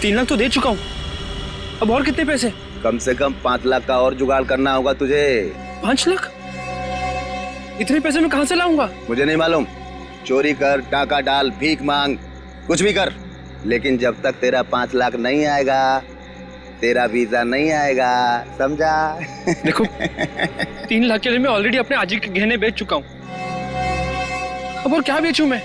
3 लाख तो दे चुका हूँ, अब और कितने पैसे? कम से कम 5 लाख का और जुगाड़ करना होगा तुझे। 5 लाख? इतने पैसे मैं कहाँ से लाऊंगा? मुझे नहीं मालूम, चोरी कर, टाका डाल, भीख मांग, कुछ भी कर, लेकिन जब तक तेरा 5 लाख नहीं आएगा तेरा वीजा नहीं आएगा, समझा? देखो 3 लाख के लिए मैं ऑलरेडी अपने आजी के गहने बेच चुका हूँ, अब और क्या बेचूं मैं?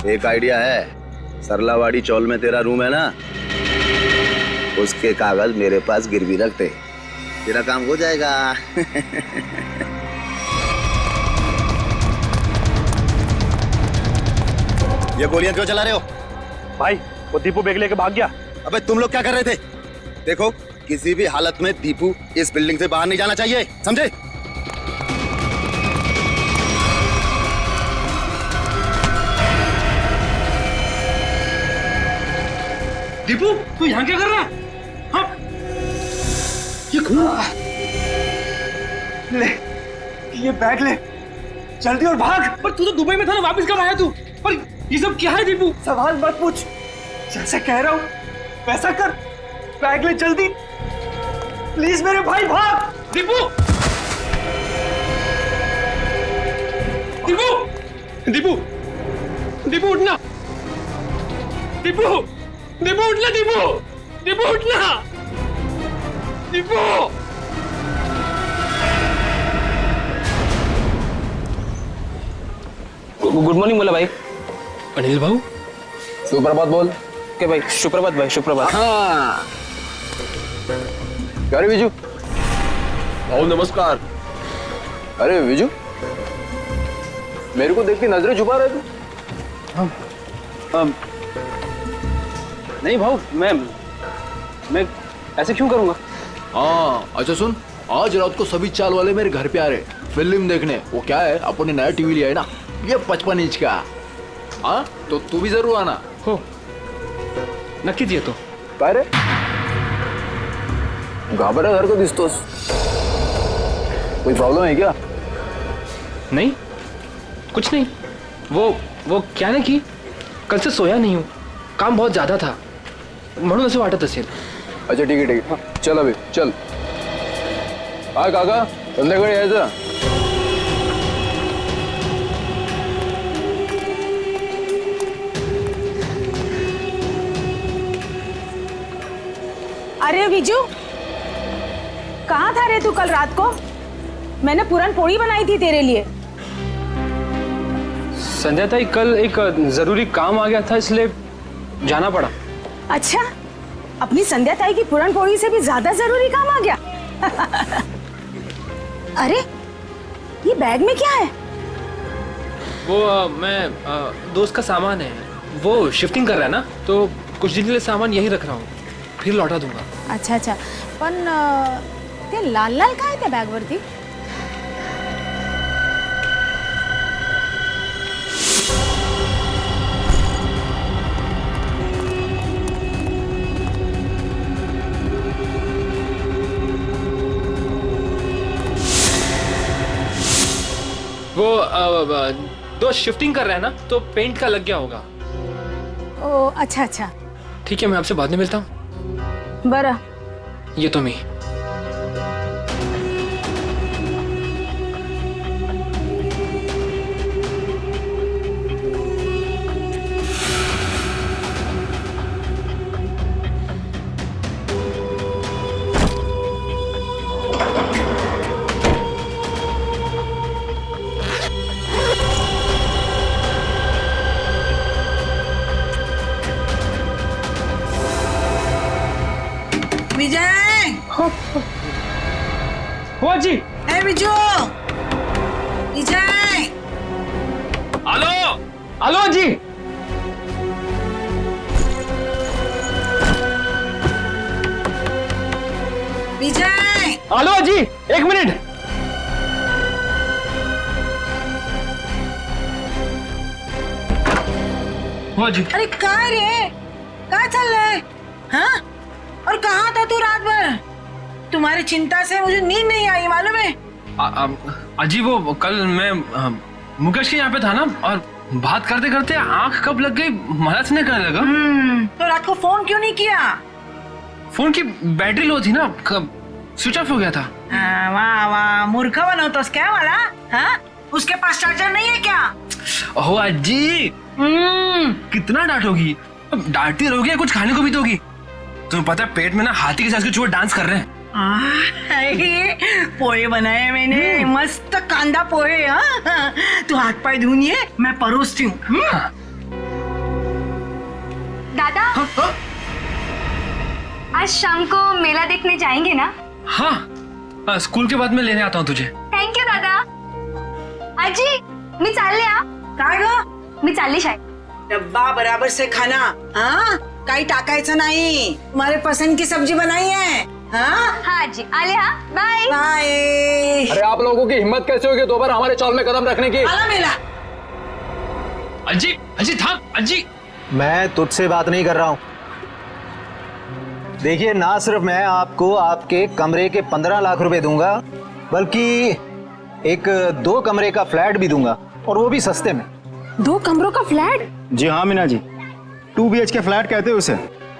एक आइडिया है, सरलावाड़ी चौल में तेरा रूम है ना, उसके कागज मेरे पास गिरवी रख दे, तेरा काम हो जाएगा। ये गोलियां क्यों चला रहे हो? भाई वो दीपू बैग लेके भाग गया। अबे तुम लोग क्या कर रहे थे? देखो किसी भी हालत में दीपू इस बिल्डिंग से बाहर नहीं जाना चाहिए, समझे? दीपू तू यहाँ क्या कर रहा है? हाँ? ये खून? ले ये बैग ले, जल्दी और भाग। पर तू तो दुबई में था ना, वापस कब आया तू? पर ये सब क्या है दीपू? सवाल मत पूछ, जैसे कह रहा हूँ वैसा कर, बैग ले जल्दी प्लीज मेरे भाई, भाग। दीपू! दीपू! दीपू! दीपू उठना! दीपू! दीपू उठना! दीपू! दीपू उठना! दीपू! गुड मॉर्निंग बोला भाई। अनिल भाऊ, सुप्रभात बोल। के भाई, सुप्रभात भाई, सुप्रभात। हाँ अरे विजू। भाऊ नमस्कार। अरे विजू, मेरे को देख के नजरें छुपा रहे थे। नहीं भाऊ, मैं ऐसे क्यों करूंगा? हाँ अच्छा सुन, आज रात को सभी चाल वाले मेरे घर पे आ रहे फिल्म देखने। वो क्या है, अपन ने नया टीवी लिया है ना, ये 55 इंच का। हाँ तो तू भी जरूर आना। हो नक्कीच येतो। काय रे घाबरल्यासारखं दिसतोस, कोई प्रॉब्लम है क्या? नहीं, कुछ नहीं। वो क्या ना कि कल से सोया नहीं हूँ, काम बहुत ज्यादा था म्हणून असं वाटत असेल। अच्छा ठीक है हाँ, चल अभी चल। हा काका, संध्याकाळी यायचं। अरे विजू, कहाँ था रे तू कल रात को? मैंने पूरन पोड़ी बनाई थी तेरे लिए। संध्या ताई, कल एक जरूरी काम आ गया था इसलिए जाना पड़ा। अच्छा, अपनी संध्या ताई की पूरन पोड़ी से भी ज्यादा जरूरी काम आ गया। अरे ये बैग में क्या है? वो मैं दोस्त का सामान है, वो शिफ्टिंग कर रहा है ना, तो कुछ दिन के लिए सामान यही रख रहा हूँ, फिर लौटा दूंगा। अच्छा अच्छा, पण ते लाल लाल काय त्या बॅग वरती? वो दोस्त शिफ्टिंग कर रहा है ना, तो पेंट का लग गया होगा। ओ अच्छा अच्छा, ठीक है, मैं आपसे बाद में मिलता हूँ। बरं। ये तो मी। विजय, हो जी। ए विजू, विजय, हेलो हेलो जी। विजय, हेलो जी, 1 मिनिट। हो जी। अरे काय रे, काय चल रहा है? हाँ? और कहाँ था तू रात भर? तुम्हारी चिंता से मुझे नींद नहीं आई, मालूम है? अजी वो कल मैं मुकेश के यहाँ पे था ना, और बात करते करते आंख कब लग गई मदद नहीं करने लगा। तो रात को फोन क्यों नहीं किया? फोन की बैटरी लो थी ना, कब स्विच ऑफ हो गया था। वाह वाह, मूर्ख बनवतोस क्या वाला? हाँ, उसके पास चार्जर नहीं है क्या? ओह अज्जी, कितना डांटोगी? अब डांटती रहोगी या कुछ खाने को भी दोगी? तुम्हें पता है पेट में ना हाथी के साथ के चूहे डांस कर रहे हैं। पोहे बनाए मैंने, मस्त कांदा पोहे। हाँ, तू हाथ पाए धुनिए, मैं परोसती हूँ। दादा, आज शाम को मेला देखने जाएंगे ना? हाँ, स्कूल के बाद मैं लेने आता हूँ तुझे। थँक यू दादा. आजी, मी चालले हा. काय ग? मी चालली शाळेत. डब्बा बराबर से खाना, हाँ? काही टाकायचं नाही. तुम्हारे पसंद की सब्जी बनाई है, हाँ? हाँ आजी, आले हा. बाय. बाय. अरे आप लोगों की हिम्मत कैसे होगी दोबारा हमारे चौल में कदम रखने की? आला मेला. अज्जी, अज्जी थाम, अज्जी। मैं तुझसे बात नहीं कर रहा हूँ। देखिए, ना सिर्फ मैं आपको आपके कमरे के 15 लाख रुपए दूंगा, बल्कि एक 2 कमरे का फ्लैट भी दूंगा, और वो भी सस्ते में। 2 कमरों का फ्लैट? जी हाँ मीना जी, 2 BHK फ्लैट कहते हैं उसे।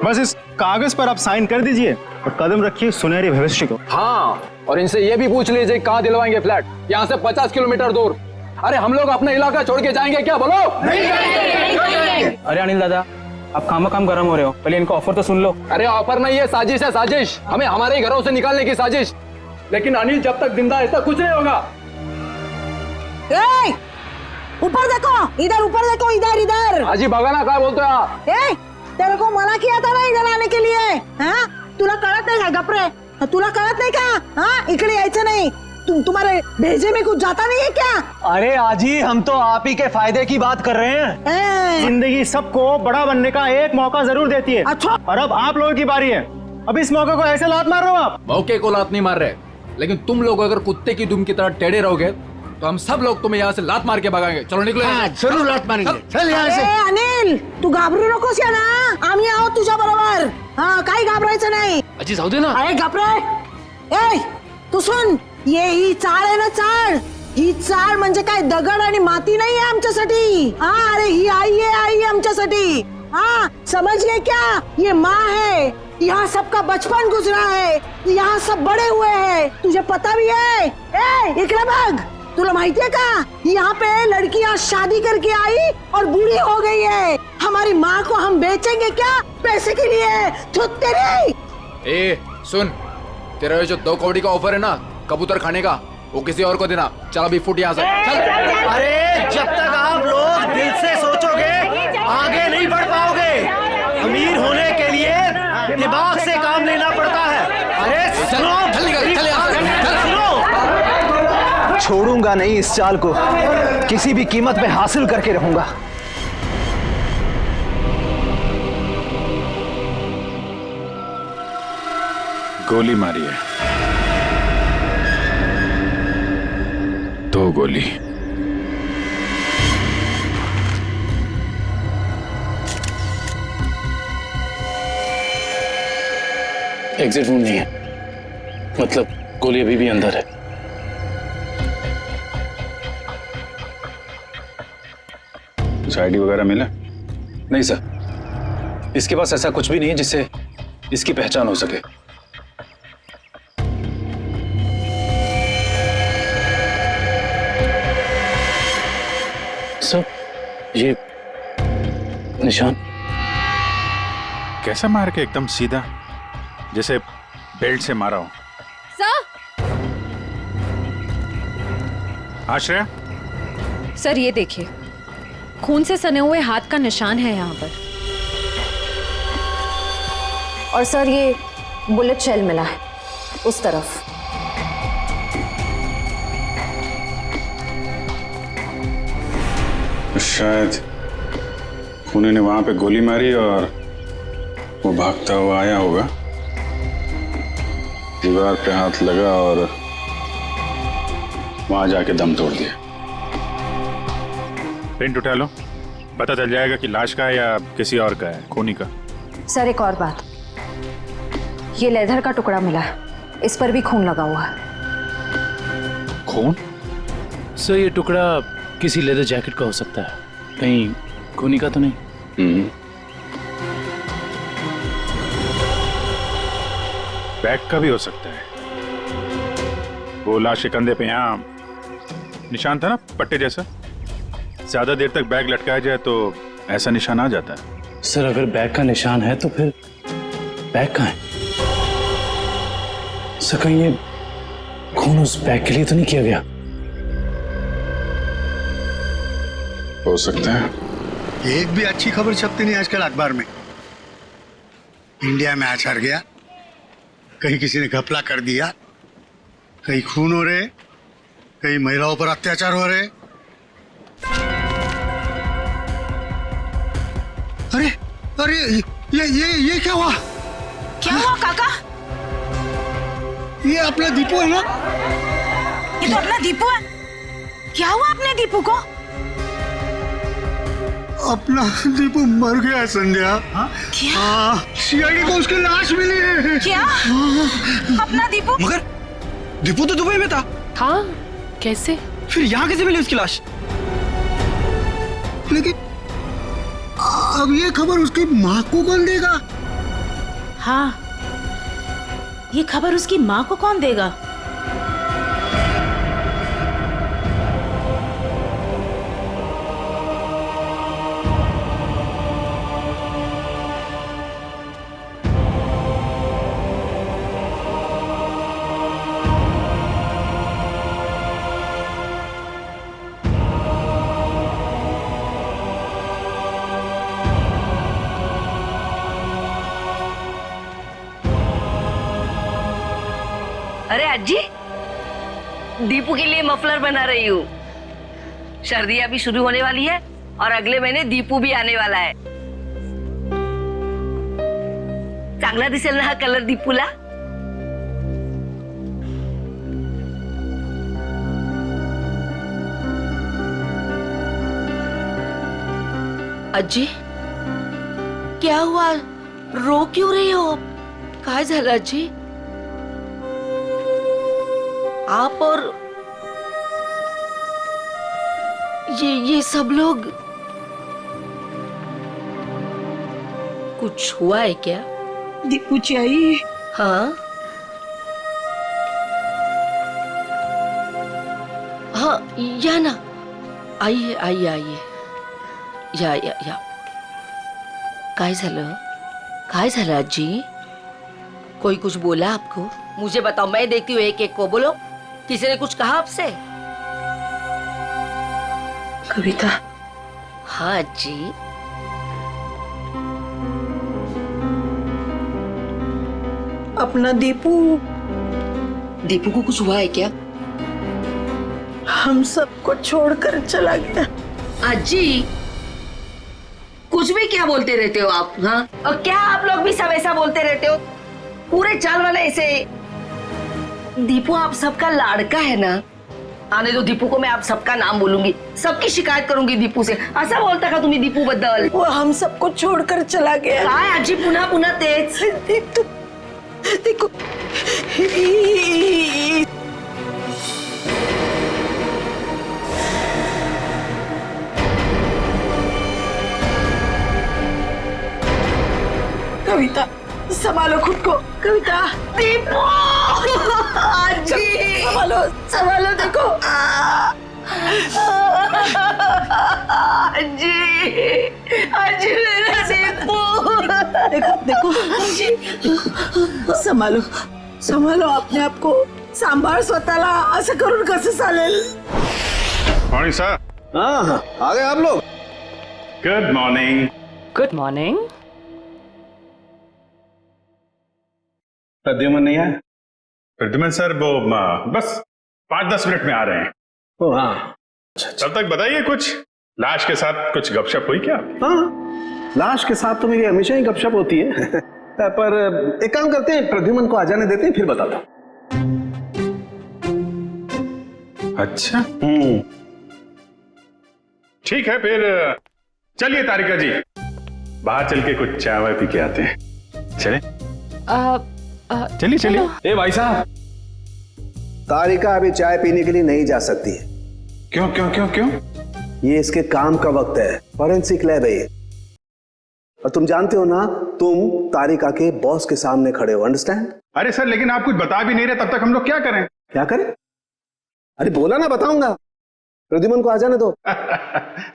बस इस कागज पर आप साइन कर दीजिए और कदम रखिए सुनहरे भविष्य को। हाँ, और इनसे ये भी पूछ लीजिए कहाँ दिलवाएंगे फ्लैट, यहाँ से 50 किलोमीटर दूर। अरे हम लोग अपना इलाका छोड़ के जाएंगे क्या, बोलो? अरे अनिल दादा, आप काम गरम हो रहे हो, पहले इनका ऑफर तो सुन लो। अरे ऑफर नहीं है, साजिश है, साजिश। हमें हमारे ही घरों से निकालने की साजिश। लेकिन अनिल जब तक जिंदा है ऐसा कुछ नहीं होगा। ए, ऊपर देखो, इधर ऊपर देखो, इधर इधर। आजी बघा ना काय बोलतोय आप? ए, तेरे को मना किया था ना इधर आने के लिए, हाँ? तुला कळत नाही का गपरे? तुला कळत नाही का? हाँ, इकडे यायचं नाही। तुम्हारे भेजे में कुछ जाता नहीं है क्या? अरे आजी, हम तो आप ही के फायदे की बात कर रहे हैं। जिंदगी सबको बड़ा बनने का एक मौका जरूर देती है। अच्छा। और अब आप लोगों की बारी है। अब इस मौके को ऐसे लात मार रहे हो आप। मौके को लात नहीं मार रहे, लेकिन तुम लोग अगर कुत्ते की दुम की तरह टेढ़े रहोगे तो हम सब लोग तुम्हें यहाँ से लात मार के भगाएंगे। चलो निकलो। जरूर लात मारेंगे। चल यहाँ से। अनिल, तू घाबरू नकोस या ना, आम्ही आहोत तुझ्या बरोबर। हाँ, काही घाबरायचं नाही। अजी जाऊ दे ना। अरे घाबरे। ए, तू सुन, ये ही चाळ आहे ना, चाळ। ही चाळ म्हणजे काय दगड आणि माती नाही आहे आमच्यासाठी। हाँ, अरे ही आई है आमच्यासाठी। हाँ, समझ गए क्या? ये माँ है। यहाँ सबका बचपन गुजरा है, यहाँ सब बड़े हुए हैं, तुझे पता भी है। ए, इकडे बघ, तुला माहिती है का? यहाँ पे लड़कियाँ शादी करके आई और बूढ़ी हो गई है। हमारी माँ को हम बेचेंगे क्या पैसे के लिए? तेरी। ए सुन, तेरा ये जो 2 कौड़ी का ऑफर है ना कबूतर खाने का, वो किसी और को देना। चल अभी फुट यहाँ से। चल। अरे जब तक आप लोग दिल से सोचोगे आगे नहीं बढ़ पाओगे। अमीर होने के लिए दिमाग से काम लेना पड़ता है। अरे सुनो, चल निकल, चल यहाँ से, चल। सुनो, छोड़ूंगा नहीं इस चाल को, किसी भी कीमत पे हासिल करके रहूंगा। गोली मारी है, 2 गोली। एग्जिट रूम नहीं है, मतलब गोली अभी भी अंदर है। कुछ आईडी वगैरह मिला? नहीं सर, इसके पास ऐसा कुछ भी नहीं है जिससे इसकी पहचान हो सके। सर, ये निशान कैसा मार के एकदम सीधा, जैसे बेल्ट से मारा हो। सर, आश्रया, सर ये देखिए, खून से सने हुए हाथ का निशान है यहाँ पर। और सर ये बुलेट शेल मिला है उस तरफ। शायद खूनी ने वहां पे गोली मारी और वो भागता हुआ आया होगा, दीवार पे हाथ लगा और वहां जाके दम तोड़ दिया। प्रिंट उठा लो, पता चल जाएगा कि लाश का है या किसी और का है, खूनी का। सर एक और बात, ये लेदर का टुकड़ा मिला है, इस पर भी खून लगा हुआ है। खून? सर ये टुकड़ा किसी लेदर जैकेट का हो सकता है। कहीं खूनी का तो नहीं? बैग का भी हो सकता है। वो लाश के कंधे पे यहाँ निशान था ना, पट्टे जैसा। ज्यादा देर तक बैग लटकाया जाए तो ऐसा निशान आ जाता है। सर अगर बैग का निशान है तो फिर बैग कहाँ है? सर कहीं ये खून उस बैग के लिए तो नहीं किया गया? हो सकता है। एक भी अच्छी खबर छपती नहीं आजकल अखबार में। इंडिया मैच हार गया, कहीं किसी ने घपला कर दिया, कहीं खून हो रहे, कहीं महिलाओं पर अत्याचार हो रहे। अरे अरे ये क्या हुआ? क्या हुआ काका? ये अपना दीपू है ना? ये तो अपना दीपू है। क्या हुआ अपने दीपू को? अपना दीपू मर गया है संध्या। क्या? सीआईडी को उसकी लाश मिली है। क्या? अपना दीपू? मगर दीपू तो दुबई में था। हाँ, कैसे? फिर यहाँ कैसे मिली उसकी लाश? लेकिन अब ये खबर उसकी माँ को कौन देगा? हाँ, ये खबर उसकी माँ को कौन देगा? अरे अज्जी, दीपू के लिए मफलर बना रही हूँ। सर्दी अभी शुरू होने वाली है और अगले महीने दीपू भी आने वाला है। चांगला दिसेल ना हा कलर दीपूला? अज्जी, क्या हुआ? रो क्यों रही हो? काय झालं अज्जी? आप और ये सब लोग, कुछ हुआ है क्या? दीपू चाहिए। हाँ हाँ, या ना, आइए आइए आइए, या काय झालं? काय झालं अज्जी? कोई कुछ बोला आपको? मुझे बताओ, मैं देखती हूँ एक एक को। बोलो, किसी ने कुछ कहा आपसे? कविता। हाँ जी। अपना दीपू। दीपू को कुछ हुआ है क्या? हम सबको छोड़कर चला गया। अज्जी, कुछ भी क्या बोलते रहते हो आप? हाँ, और क्या आप लोग भी सब ऐसा बोलते रहते हो? पूरे चाल वाले ऐसे। दीपू आप सबका लाड़का है ना? आने दो दीपू को, मैं आप सबका नाम बोलूंगी, सबकी शिकायत करूंगी दीपू से। असा बोलता का तुम्ही दीपू बद्दल? वो हम सबको छोड़कर चला गया। काय आजी पुन्हा पुन्हा तेच? देखो, कविता संभालो खुद को। कविता। दीपू! आजी! संभालो संभालो, देखो। आजी! आजी मेरा दीपू! देखो देखो, संभालो संभालो अपने आप को, सांभाळ स्वतःला। असं करून कसं चालेल? Morning sir. हाँ, आ गए आप लोग। Good morning. Good morning. Pradyuman नहीं आया? प्रद्युमन सर वो बस 5-10 मिनट में आ रहे हैं। ओ हाँ, तब तक बताइए, कुछ लाश के साथ कुछ गपशप हुई क्या? हाँ, लाश के साथ तो मेरी हमेशा ही गपशप होती है। पर एक काम करते हैं, प्रद्युमन को आ जाने देते हैं, फिर बताता हूँ। अच्छा, ठीक है फिर चलिए तारिका जी, बाहर चल के कुछ चाय वाय पी के आते हैं। चले? चलिए चलिए। ए भाई साहब, तारिका अभी चाय पीने के लिए नहीं जा सकती है। क्यों क्यों क्यों क्यों? ये इसके काम का वक्त है, फॉरेंसिक लैब है ये। और तुम जानते हो ना, तुम तारिका के बॉस के सामने खड़े हो, अंडरस्टैंड? अरे सर, लेकिन आप कुछ बता भी नहीं रहे, तब तक हम लोग क्या करें? क्या करें? अरे बोला ना, बताऊंगा। प्रद्युमन को आ जाने दो।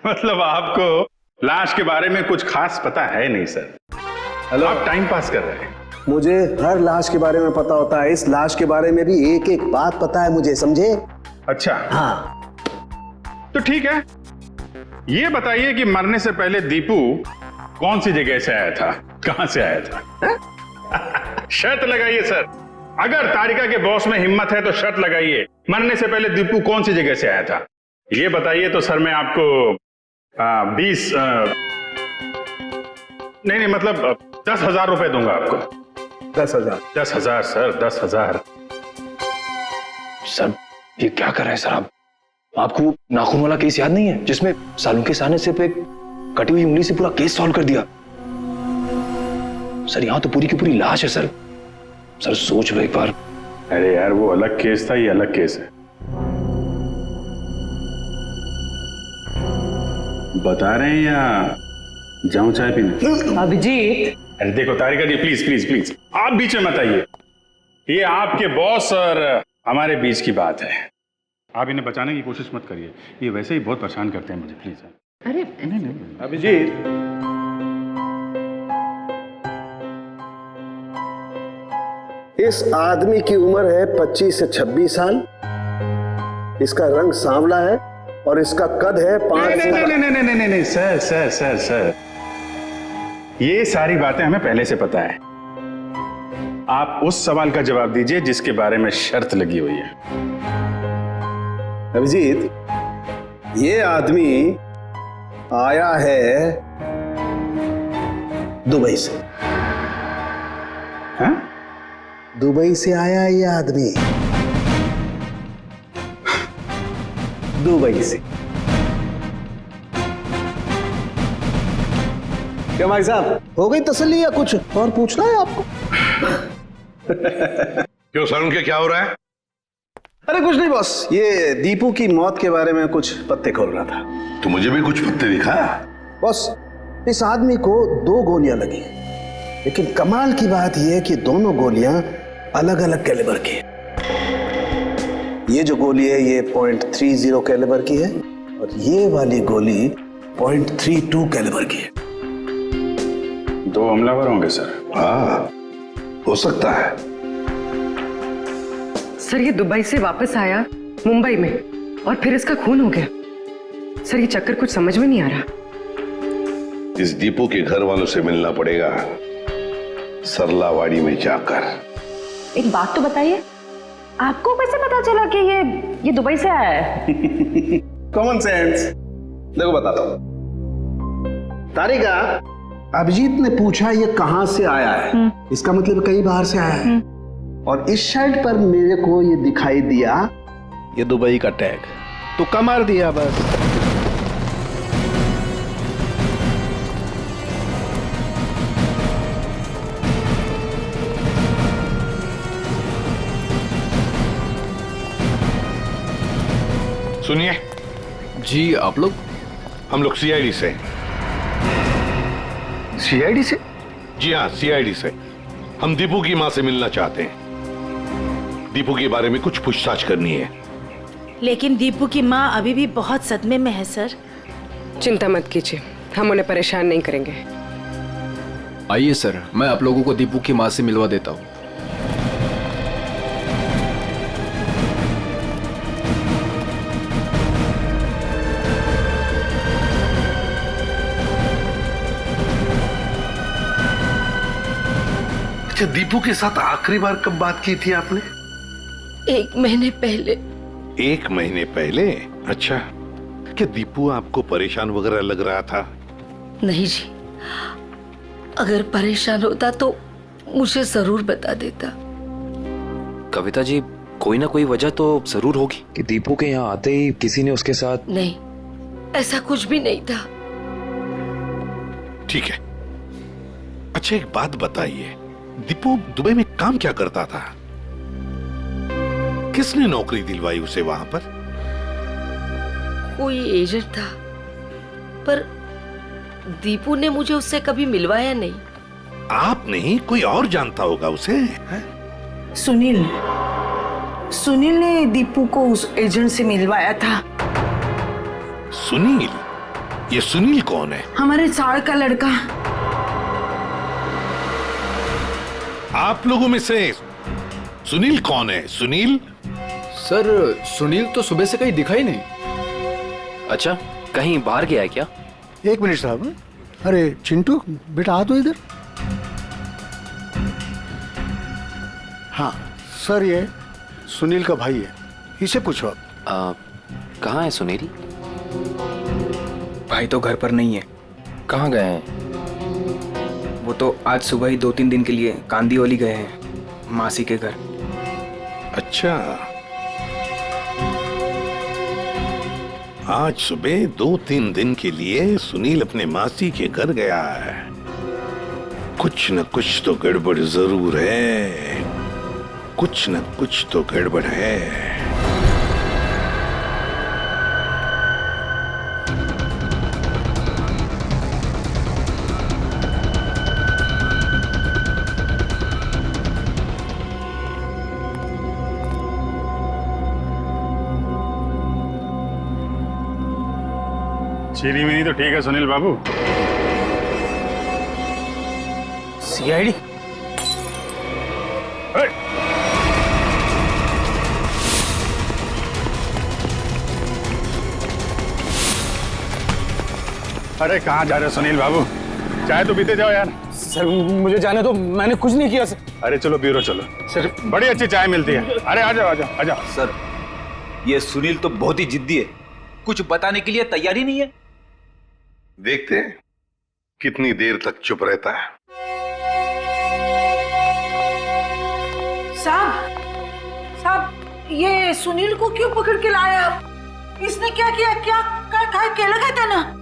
मतलब आपको लाश के बारे में कुछ खास पता है नहीं सर? हेलो, आप टाइम पास कर रहे हैं। मुझे हर लाश के बारे में पता होता है, इस लाश के बारे में भी एक एक बात पता है मुझे, समझे? अच्छा हाँ, तो ठीक है, ये बताइए कि मरने से पहले दीपू कौन सी जगह से आया था, कहां से आया था? शर्त लगाइए सर, अगर तारिका के बॉस में हिम्मत है तो शर्त लगाइए, मरने से पहले दीपू कौन सी जगह से आया था, ये बताइए तो सर मैं आपको 20 नहीं मतलब 10,000 रुपए दूंगा आपको। 10,000? 10,000 सर, 10,000। सर ये क्या कर रहे हैं सर आप? आपको वो नाखून वाला केस याद नहीं है जिसमें सालों के साने से पे कटी हुई उंगली से पूरा केस सॉल्व कर दिया? सर यहां तो पूरी की पूरी लाश है सर। सर सोच लो एक बार। अरे यार, वो अलग केस था, ये अलग केस है। बता रहे हैं या जाऊं चाय पीने? अभिजीत, अरे देखो तारिका जी, प्लीज प्लीज प्लीज, आप बीच में मत आइए। ये आपके बॉस और हमारे बीच की बात है, आप इन्हें बचाने की कोशिश मत करिए, ये वैसे ही बहुत परेशान करते हैं मुझे, प्लीज। अरे नहीं अभिजीत, इस आदमी की उम्र है 25 से 26 साल, इसका रंग सांवला है और इसका कद है 5 नहीं नहीं नहीं नहीं नहीं नहीं सर सर सर सर, ये सारी बातें हमें पहले से पता है। आप उस सवाल का जवाब दीजिए जिसके बारे में शर्त लगी हुई है। अभिजीत, ये आदमी आया है दुबई से। हाँ? दुबई से आया है ये आदमी, दुबई से। क्या भाई साहब, हो गई तसल्ली या कुछ और पूछना है आपको? क्यों सर, उनके क्या हो रहा है? अरे कुछ नहीं बॉस, ये दीपू की मौत के बारे में कुछ पत्ते खोल रहा था। तो मुझे भी कुछ पत्ते दिखा। बॉस, इस आदमी को 2 गोलियां लगी, लेकिन कमाल की बात यह है कि दोनों गोलियां अलग अलग कैलिबर की है। ये जो गोली है ये .30 कैलिबर की है और ये वाली गोली .32 कैलिबर की है। 2 हमलावर होंगे सर। हाँ, हो सकता है। सर ये दुबई से वापस आया मुंबई में और फिर इसका खून हो गया। सर ये चक्कर कुछ समझ में नहीं आ रहा। इस दीपू के घर वालों से मिलना पड़ेगा, सरलावाड़ी में जाकर। एक बात तो बताइए, आपको कैसे पता चला कि ये दुबई से आया है? Common sense. देखो बताता हूं। तारिका, अभिजीत ने पूछा ये कहां से आया है, इसका मतलब कहीं बाहर से आया है। और इस शर्ट पर मेरे को ये दिखाई दिया, ये दुबई का टैग, तो कमार दिया बस। सुनिए जी, आप लोग? हम लोग सीआईडी से। सीआईडी से? जी हाँ, सीआईडी से। हम दीपू की मां से मिलना चाहते हैं, दीपू के बारे में कुछ पूछताछ करनी है। लेकिन दीपू की माँ अभी भी बहुत सदमे में है सर। चिंता मत कीजिए, हम उन्हें परेशान नहीं करेंगे। आइए सर, मैं आप लोगों को दीपू की माँ से मिलवा देता हूँ। अच्छा, दीपू के साथ आखिरी बार कब बात की थी आपने? 1 महीने पहले। 1 महीने पहले? अच्छा, क्या दीपू आपको परेशान वगैरह लग रहा था? नहीं जी, अगर परेशान होता तो मुझे जरूर बता देता। कविता जी, कोई ना कोई वजह तो जरूर होगी कि दीपू के यहाँ आते ही किसी ने उसके साथ। नहीं, ऐसा कुछ भी नहीं था। ठीक है। अच्छा, एक बात बताइए, दीपू दुबई में काम क्या करता था? किसने नौकरी दिलवाई उसे वहां पर? कोई एजेंट था, पर दीपू ने मुझे उससे कभी मिलवाया नहीं। आप नहीं, कोई और जानता होगा उसे। है? सुनील ने दीपू को उस एजेंट से मिलवाया था। सुनील? ये सुनील कौन है? हमारे चाड़ का लड़का। आप लोगों में से सुनील कौन है? सुनील? सर सुनील तो सुबह से कहीं दिखाई नहीं। अच्छा, कहीं बाहर गया है क्या? एक मिनट साहब। अरे चिंटू बेटा आ तो इधर। हाँ सर, ये सुनील का भाई है, इसे पूछो आप। कहाँ है सुनील? भाई तो घर पर नहीं है। कहाँ गए हैं? वो तो आज सुबह ही 2-3 दिन के लिए कांदीवली गए हैं, मासी के घर। अच्छा, आज सुबह 2-3 दिन के लिए सुनील अपने मासी के घर गया है। कुछ न कुछ तो गड़बड़ जरूर है, कुछ न कुछ तो गड़बड़ है। चीनी मिनी तो ठीक है सुनील बाबू। सीआईडी? अरे कहाँ जा रहे हो सुनील बाबू? चाय तो पीते जाओ यार। सर मुझे जाने दो, मैंने कुछ नहीं किया सर। अरे चलो ब्यूरो चलो सर, बड़ी अच्छी चाय मिलती है। अरे आ जाओ आ जाओ आ जाओ। सर ये सुनील तो बहुत ही जिद्दी है, कुछ बताने के लिए तैयार ही नहीं है। देखते हैं कितनी देर तक चुप रहता है। साहब ये सुनील को क्यों पकड़ के लाया आप? इसने क्या किया? क्या लगा था ना?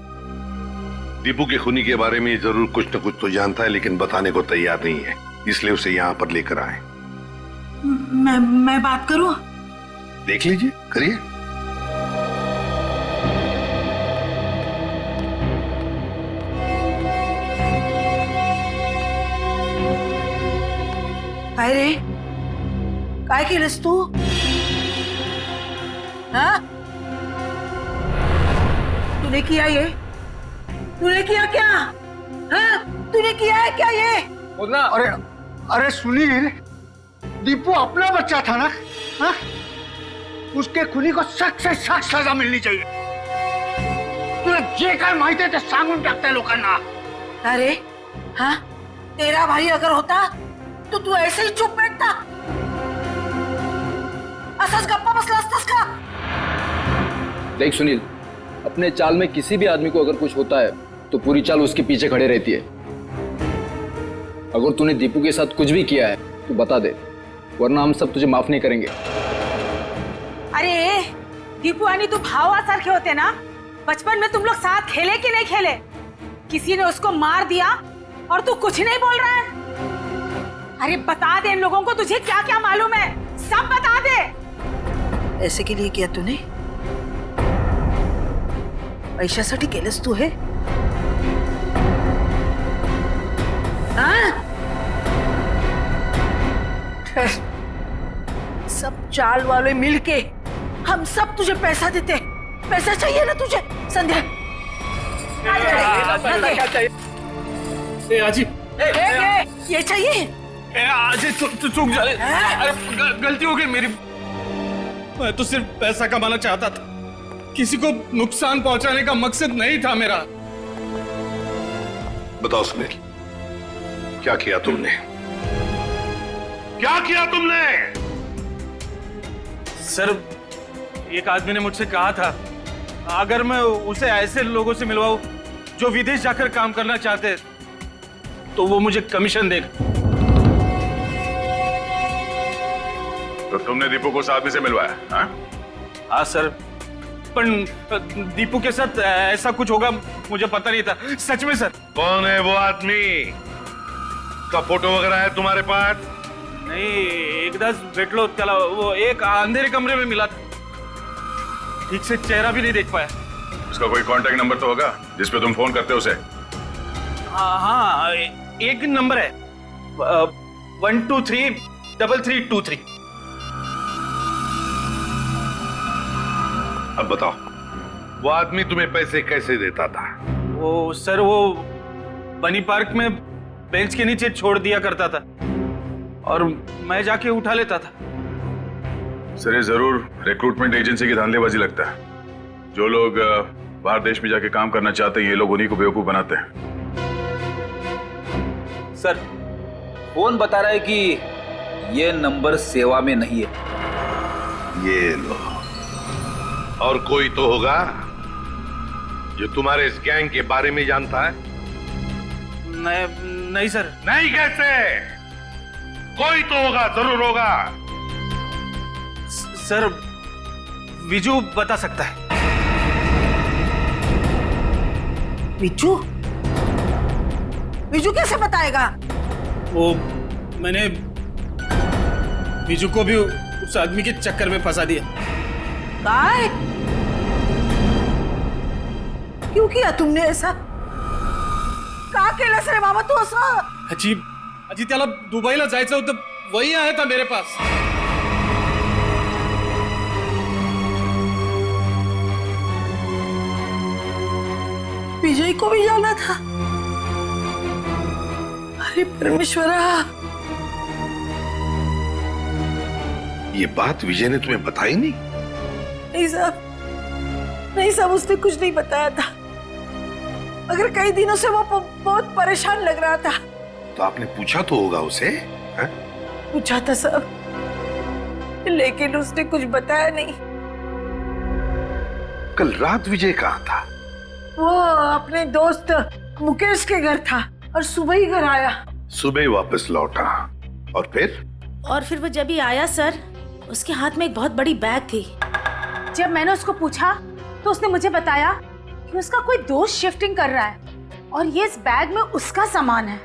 दीपू के खूनी के बारे में जरूर कुछ न कुछ तो जानता है, लेकिन बताने को तैयार नहीं है, इसलिए उसे यहाँ पर लेकर आए। मैं बात करूं? देख लीजिए, करिए। अरे काय केलंस तू? हाँ? तूने किया ये? तूने किया क्या? हाँ? तूने किया है क्या ये? अरे सुनील, दीपू अपना बच्चा था ना? हाँ? उसके खुनी को सख्त से सख्त सजा मिलनी चाहिए। तुला जे काय माहिती आहे ते सांगून टाकताय लोकांना। अरे हाँ, तेरा भाई अगर होता तो तू ऐसे ही चुप बैठता? असच गप्पा बसला असतास का? देख सुनील, अपने चाल में किसी भी आदमी को अगर कुछ होता है तो पूरी चाल उसके पीछे खड़े रहती है। अगर तूने दीपू के साथ कुछ भी किया है तो बता दे, वरना हम सब तुझे माफ नहीं करेंगे। अरे दीपू आणि तू भावासारखे होते ना? बचपन में तुम लोग साथ खेले कि नहीं खेले? किसी ने उसको मार दिया और तू कुछ नहीं बोल रहा है? अरे बता दे इन लोगों को, तुझे क्या क्या मालूम है, सब बता दे। ऐसे के लिए किया तूने? पैशासाठी केलंस तू हे? सब चाल वाले मिलके हम सब तुझे पैसा देते। पैसा चाहिए ना तुझे? संध्या ये चाहिए? आज चूक जाए, गलती हो गई मेरी। मैं तो सिर्फ पैसा कमाना चाहता था, किसी को नुकसान पहुंचाने का मकसद नहीं था मेरा। बताओ सुनील, क्या किया तुमने? क्या किया तुमने? सर एक आदमी ने मुझसे कहा था अगर मैं उसे ऐसे लोगों से मिलवाऊं जो विदेश जाकर काम करना चाहते तो वो मुझे कमीशन देगा। तो तुमने दीपू को उस आदमी से मिलवाया? हाँ सर, पर दीपू के साथ ऐसा कुछ होगा मुझे पता नहीं था, सच में सर। कौन है वो आदमी? का फोटो वगैरह है तुम्हारे पास? नहीं, एकदाच भेटलो त्याला, वो एक अंधेरे कमरे में मिला था, ठीक से चेहरा भी नहीं देख पाया। उसका कोई कांटेक्ट नंबर तो होगा जिस पे तुम फोन करते हो उसे? हाँ, एक नंबर है 1233323। अब बताओ, वो आदमी तुम्हें पैसे कैसे देता था? वो सर, वो बनी पार्क में बेंच के नीचे छोड़ दिया करता था और मैं जाके उठा लेता था। सर, ये जरूर रिक्रूटमेंट एजेंसी की धांधलेबाजी लगता है। जो लोग बाहर देश में जाके काम करना चाहते हैं, ये लोग उन्हीं को बेवकूफ बनाते हैं। सर, फोन बता रहा है कि ये नंबर सेवा में नहीं है। ये लो। और कोई तो होगा जो तुम्हारे इस गैंग के बारे में जानता है? नहीं सर। नहीं कैसे? कोई तो होगा, जरूर होगा। सर, विजू बता सकता है। विजू? विजू कैसे बताएगा? वो मैंने विजू को भी उस आदमी के चक्कर में फंसा दिया। काय? क्यों किया तुमने ऐसा? का केलंस रे बाबा तू असं? अजी त्याला दुबईला जायचं होतं, वही आया था मेरे पास। विजय को भी जाना था। अरे परमेश्वरा, ये बात विजय ने तुम्हें बताई नहीं? नहीं साहब, नहीं साहब, उसने कुछ नहीं बताया था। मगर कई दिनों से वो बहुत परेशान लग रहा था। तो आपने पूछा तो होगा उसे? है? पूछा था साहब, लेकिन उसने कुछ बताया नहीं। कल रात विजय कहाँ था? वो अपने दोस्त मुकेश के घर था और सुबह ही घर आया। सुबह ही वापस लौटा। और फिर वो जब ही आया सर, उसके हाथ में एक बहुत बड़ी बैग थी। जब मैंने उसको पूछा तो उसने मुझे बताया कि उसका कोई दोस्त शिफ्टिंग कर रहा है और ये इस बैग में उसका सामान है।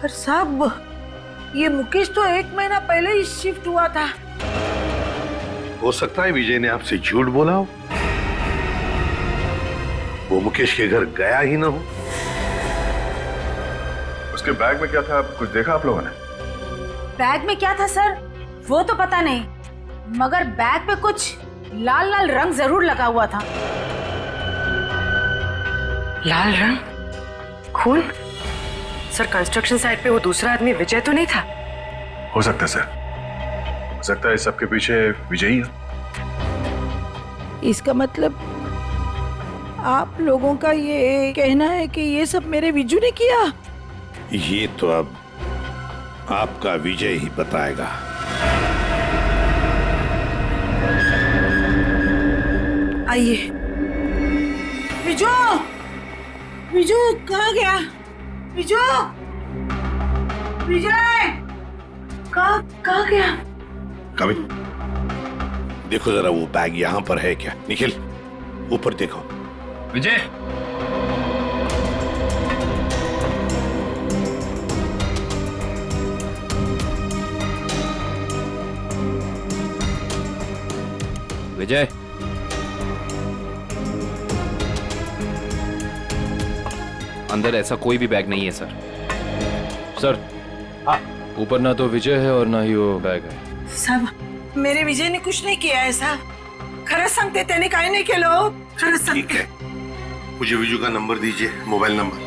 पर साहब, ये मुकेश तो 1 महीना पहले ही शिफ्ट हुआ था। हो सकता है विजय ने आपसे झूठ बोला हो, वो मुकेश के घर गया ही ना हो। उसके बैग में क्या था, कुछ देखा आप लोगों ने? बैग में क्या था सर, वो तो पता नहीं, मगर बैग पे कुछ लाल लाल रंग जरूर लगा हुआ था। लाल रंग? खून? सर, कंस्ट्रक्शन साइट पे वो दूसरा आदमी विजय तो नहीं था? हो सकता है सर, हो सकता है इस सबके पीछे विजय ही है। इसका मतलब आप लोगों का ये कहना है कि ये सब मेरे विजू ने किया? ये तो अब आपका विजय ही बताएगा। आइए। विजू, विजू कहाँ गया? विजू, विजय कहाँ गया? कविन, देखो जरा वो बैग यहाँ पर है क्या? निखिल, ऊपर देखो। विजय, विजय, अंदर ऐसा कोई भी बैग नहीं है सर। सर, ऊपर ना तो विजय है और ना ही वो बैग है। साहब, मेरे विजय ने कुछ नहीं किया है साहब। खरंच सांगते, त्याने काय नाही केलं। खरंच सांगते। मुझे विजू का नंबर दीजिए, मोबाइल नंबर।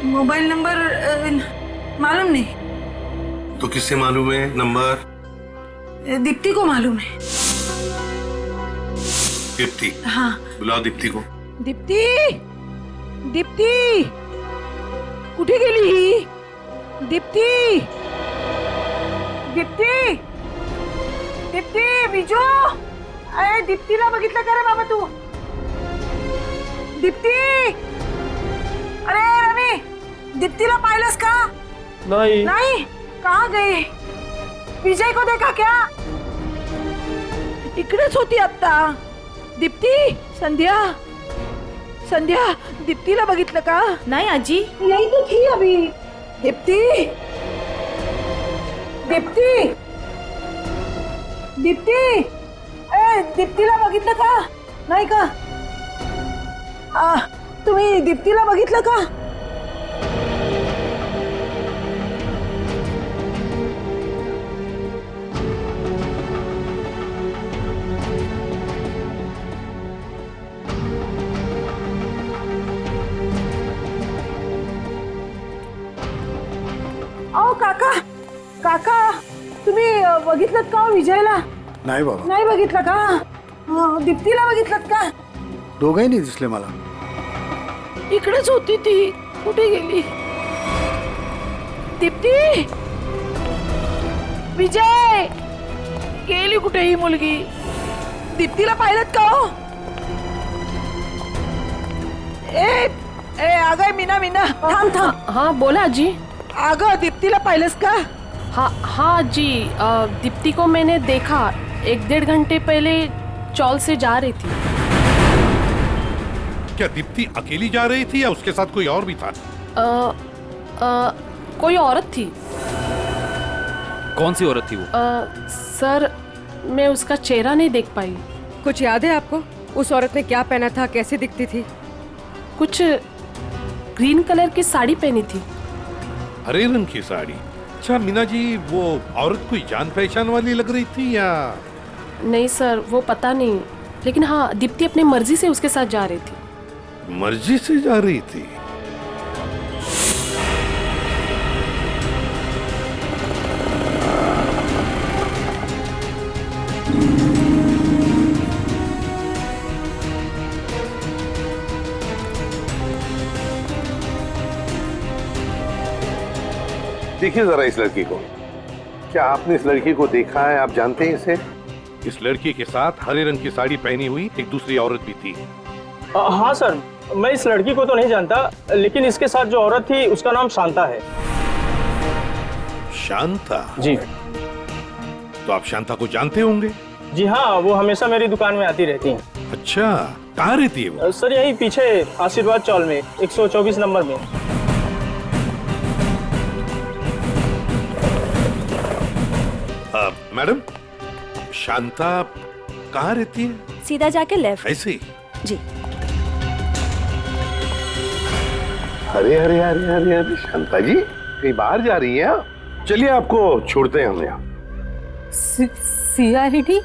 मोबाइल नंबर मालूम नहीं। तो किससे मालूम है नंबर? दीप्ति को मालूम है। दीप्ति? हाँ। बुलाओ दीप्ति को। दीप्ति, दीप्ति कुठे गेली ही? दीप्ति, दीप्ति, दीप्ति, विजू, अरे दीप्तीला बघितलं का रे बाबा तू? दीप्ति, अरे रवि, दीप्तीला पाहिलंस का? नहीं। नहीं? कहाँ गई? विजय को देखा क्या? इकडेच होती आता। दीप्ति, संध्या, संध्या, दीप्तीला बघितलं का? नहीं आजी, यही तो थी अभी। दीप्ति, दीप्ति, दीप्ति, दीप्तीला बघितलं का? नाही का? तुम्ही दीप्तीला बघितलं का? अहो काका, काका तुम्ही बघितलं का विजयला? नाही बाबा, नाही बघितलं का? दीप्तीला बघितलं का? दोघंही नाही दिसले मला. इकडेच होती ती, कुठे गेली? दीप्ती, विजय गेली कुठे ही मुलगी? दीप्तीला पाहिलं का हो? ए अगं मीना मीना थांब थांब. हाँ बोला जी. अगं दीप्तीला पाहिलंस का? हाँ जी, दीप्ति को मैंने देखा 1-1.5 घंटे पहले चौल से जा रही थी. क्या दीप्ति अकेली जा रही थी या उसके साथ कोई और भी था? कोई औरत थी. कौन सी औरत थी वो? सर मैं उसका चेहरा नहीं देख पाई. कुछ याद है आपको? उस औरत ने क्या पहना था, कैसे दिखती थी? कुछ ग्रीन कलर की साड़ी पहनी थी. हरे रंग की साड़ी? अच्छा मीना जी, वो औरत कोई जान पहचान वाली लग रही थी या? नहीं सर, वो पता नहीं, लेकिन हाँ दीप्ति अपनी मर्जी से उसके साथ जा रही थी. मर्जी से जा रही थी? देखिए जरा इस लड़की को. क्या आपने इस लड़की को देखा है? आप जानते हैं इसे? इस लड़की के साथ हरे रंग की साड़ी पहनी हुई एक दूसरी औरत भी थी. हाँ सर, मैं इस लड़की को तो नहीं जानता, लेकिन इसके साथ जो औरत थी उसका नाम शांता है. शांता? जी. तो आप शांता को जानते होंगे? जी हाँ, वो हमेशा मेरी दुकान में आती रहती हैं. अच्छा, कहाँ रहती है वो? सर यही पीछे आशीर्वाद चौल में 124 नंबर में. मैडम, शांता कहाँ रहती है? सीधा जाके लेफ्ट. ऐसे ही? जी. अरे अरे अरे अरे अरे शांता जी, कहीं बाहर जा रही हैं? चलिए आपको छोड़ते हैं हम यहाँ. सीआईडी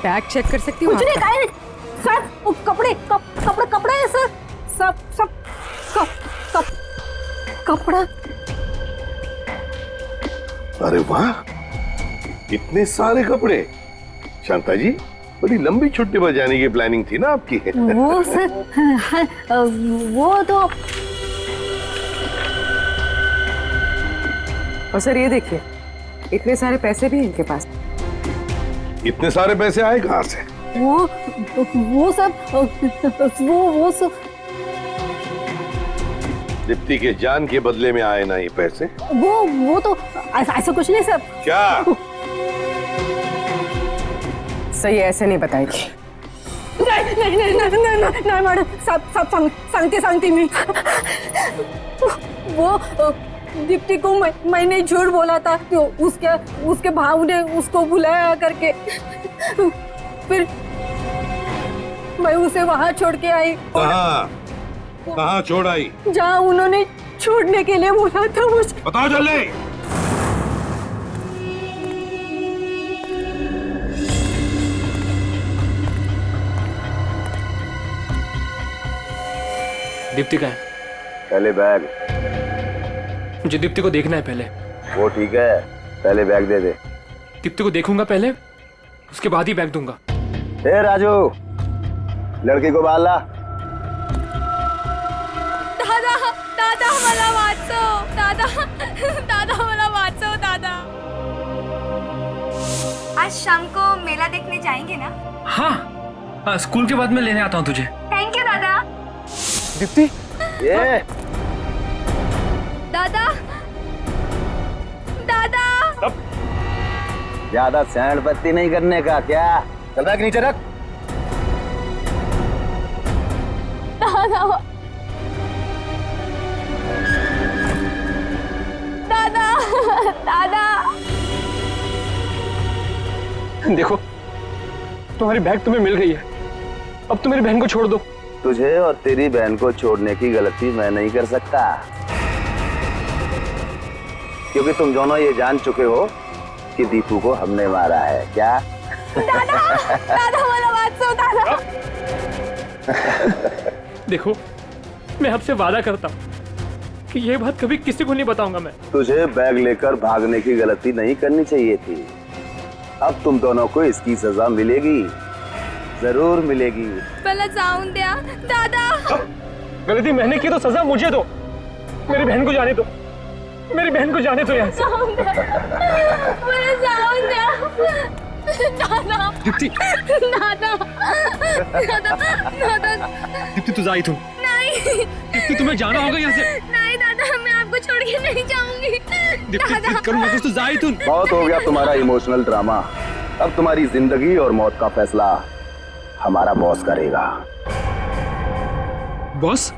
बैग चेक कर सकती हूँ? कुछ नहीं, काहे नहीं सर. वो कपड़े कपड़े हैं सर. सब कपड़ा. अरे वाह, इतने सारे कपड़े. शांता जी, बड़ी लंबी छुट्टी पर जाने की प्लानिंग थी ना आपकी? वो सर, वो तो. और सर ये देखिए, इतने सारे पैसे भी इनके पास. इतने सारे पैसे आए कहाँ से? वो सब दीप्ति के जान के बदले में आए ना ये पैसे? वो तो ऐसा कुछ नहीं सर. क्या? सही ऐसे नहीं बताएगी. नहीं मैडम, सब सांगते मी. वो दीप्ति को मैंने झूठ बोला था कि उसके भाव ने उसको बुलाया करके. फिर मैं उसे वहां छोड़ के आई. कहाँ छोड़ आई? जहाँ उन्होंने छोड़ने के लिए बोला था मुझे. बताओ जल्दी. दीप्ति का है? पहले बैग. मुझे दीप्ति को देखना है पहले. वो ठीक है, पहले बैग दे दे. दीप्ति को देखूंगा पहले, उसके बाद ही बैग दूंगा. ए राजू, लड़की को बाल ला. दादा मला वाचव. दादा मला वाचव. दादा, आज शाम को मेला देखने जाएंगे ना? हाँ, स्कूल के बाद मैं लेने आता हूँ तुझे. थैंक यू दादा. दीप्ति, ये दादा. ज्यादा सैंड पत्ती नहीं करने का. क्या चल रहा है? नीचे रख. दादा. देखो, तुम्हारी बैग तुम्हें मिल गई है. अब तो मेरी बहन को छोड़ दो। तुझे और तेरी बहन को छोड़ने की गलती मैं नहीं कर सकता, क्योंकि तुम दोनों ये जान चुके हो कि दीपू को हमने मारा है। क्या दादा, दादा वाला बात सुनो दादा। देखो, मैं आपसे वादा करता हूँ कि ये बात कभी किसी को नहीं बताऊंगा मैं। तुझे बैग लेकर भागने की गलती नहीं करनी चाहिए थी। अब तुम दोनों को इसकी सजा मिलेगी, जरूर मिलेगी। पहले जाऊं दिया दादा। गलती मैंने की तो सजा मुझे दो। मेरी बहन को जाने दो, मेरी बहन को जाने दो यहाँ से। पहले जाऊं दिया दादा। दीप्ति, दादा, दादा, दादा। दीप्ति तू जा ही तू। नहीं दीप्ति, तुम्हें जाना होगा यहाँ से। नहीं दादा, मैं आपको छोड़ के नहीं जाऊंगी। दीप्ति, दादा, करूँगा कुछ तो जा ही तू। बहुत हो गया तुम्हारा इमोशनल ड्रामा। अब तुम्हारी जिंदगी और मौत का फैसला हमारा बॉस करेगा। बॉस?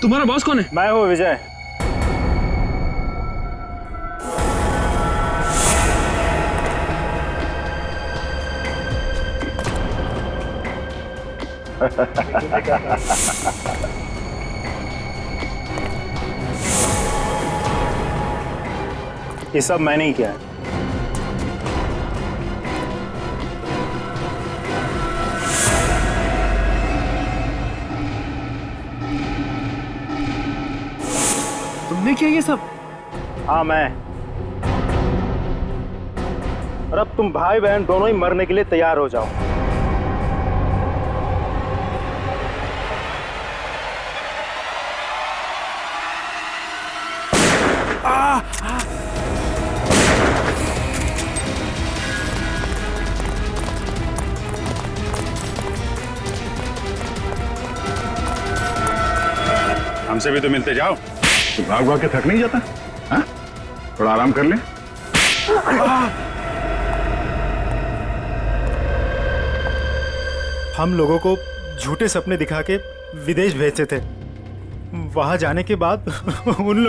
तुम्हारा बॉस कौन है? मैं हूँ विजय। ये सब मैंने ही किया है। तुमने किया ये सब? हाँ मैं। और अब तुम भाई बहन दोनों ही मरने के लिए तैयार हो जाओ। हमसे भी तो मिलते जाओ। तो भाग भाग के थक नहीं जाता? हाँ? थोड़ा आराम कर ले। हम लोगों को झूठे सपने दिखा के विदेश भेजते थे। वहां जाने के बाद उन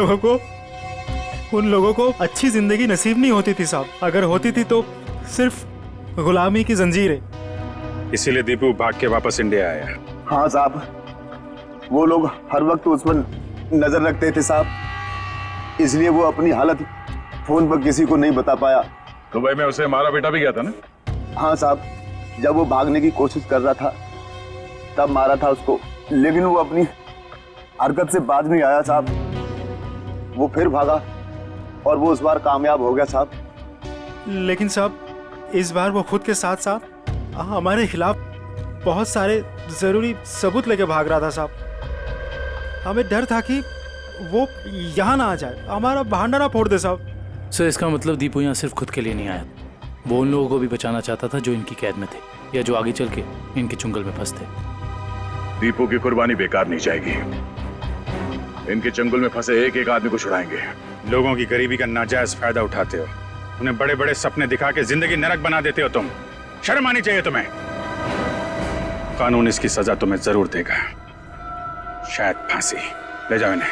लोगों को अच्छी जिंदगी नसीब नहीं होती थी साहब। अगर होती थी तो सिर्फ गुलामी की जंजीरें। इसीलिए दीपू भाग के वापस इंडिया आया। हाँ साहब, वो लोग हर वक्त उस पर नजर रखते थे साहब, इसलिए वो अपनी हालत फोन पर किसी को नहीं बता पाया। दुबई में उसे मारा बेटा भी गया था ना? हाँ साहब, जब वो भागने की कोशिश कर रहा था तब मारा था उसको, लेकिन वो अपनी हरकत से बाज नहीं आया साहब। वो फिर भागा और वो इस बार कामयाब हो गया साहब। लेकिन साहब इस बार वो खुद के साथ साथ हमारे खिलाफ बहुत सारे जरूरी सबूत लेके भाग रहा था साहब। हमें डर था कि वो यहाँ ना आ जाए, हमारा भांडा ना फोड़ दे साहब। सर, इसका मतलब दीपू यहाँ सिर्फ खुद के लिए नहीं आया, वो उन लोगों को भी बचाना चाहता था जो इनकी कैद में थे या जो आगे चल के इनके चुंगल में फंसते। दीपू की कुर्बानी बेकार नहीं जाएगी। इनके चंगुल में फंसे एक एक आदमी को छुड़ाएंगे। लोगों की गरीबी का नाजायज फायदा उठाते हो, उन्हें बड़े बड़े सपने दिखा के जिंदगी नरक बना देते हो तुम। शर्म आनी चाहिए तुम्हें। कानून इसकी सजा तुम्हें जरूर देगा, शायद फांसी। ले जाओ इन्हें।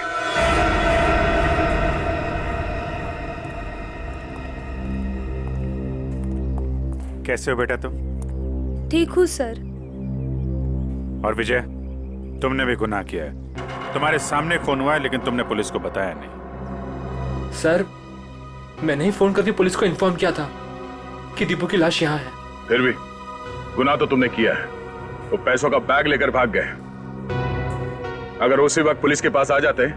कैसे हो बेटा तुम? ठीक हूँ सर। और विजय, तुमने भी गुनाह किया है। तुम्हारे सामने खून हुआ है लेकिन तुमने पुलिस को बताया नहीं। सर, मैंने ही फोन करके पुलिस को इन्फॉर्म किया था कि दीपू की लाश यहाँ है। फिर भी गुनाह तो तुमने किया है। वो पैसों का बैग लेकर भाग गए। अगर उसी वक्त पुलिस के पास आ जाते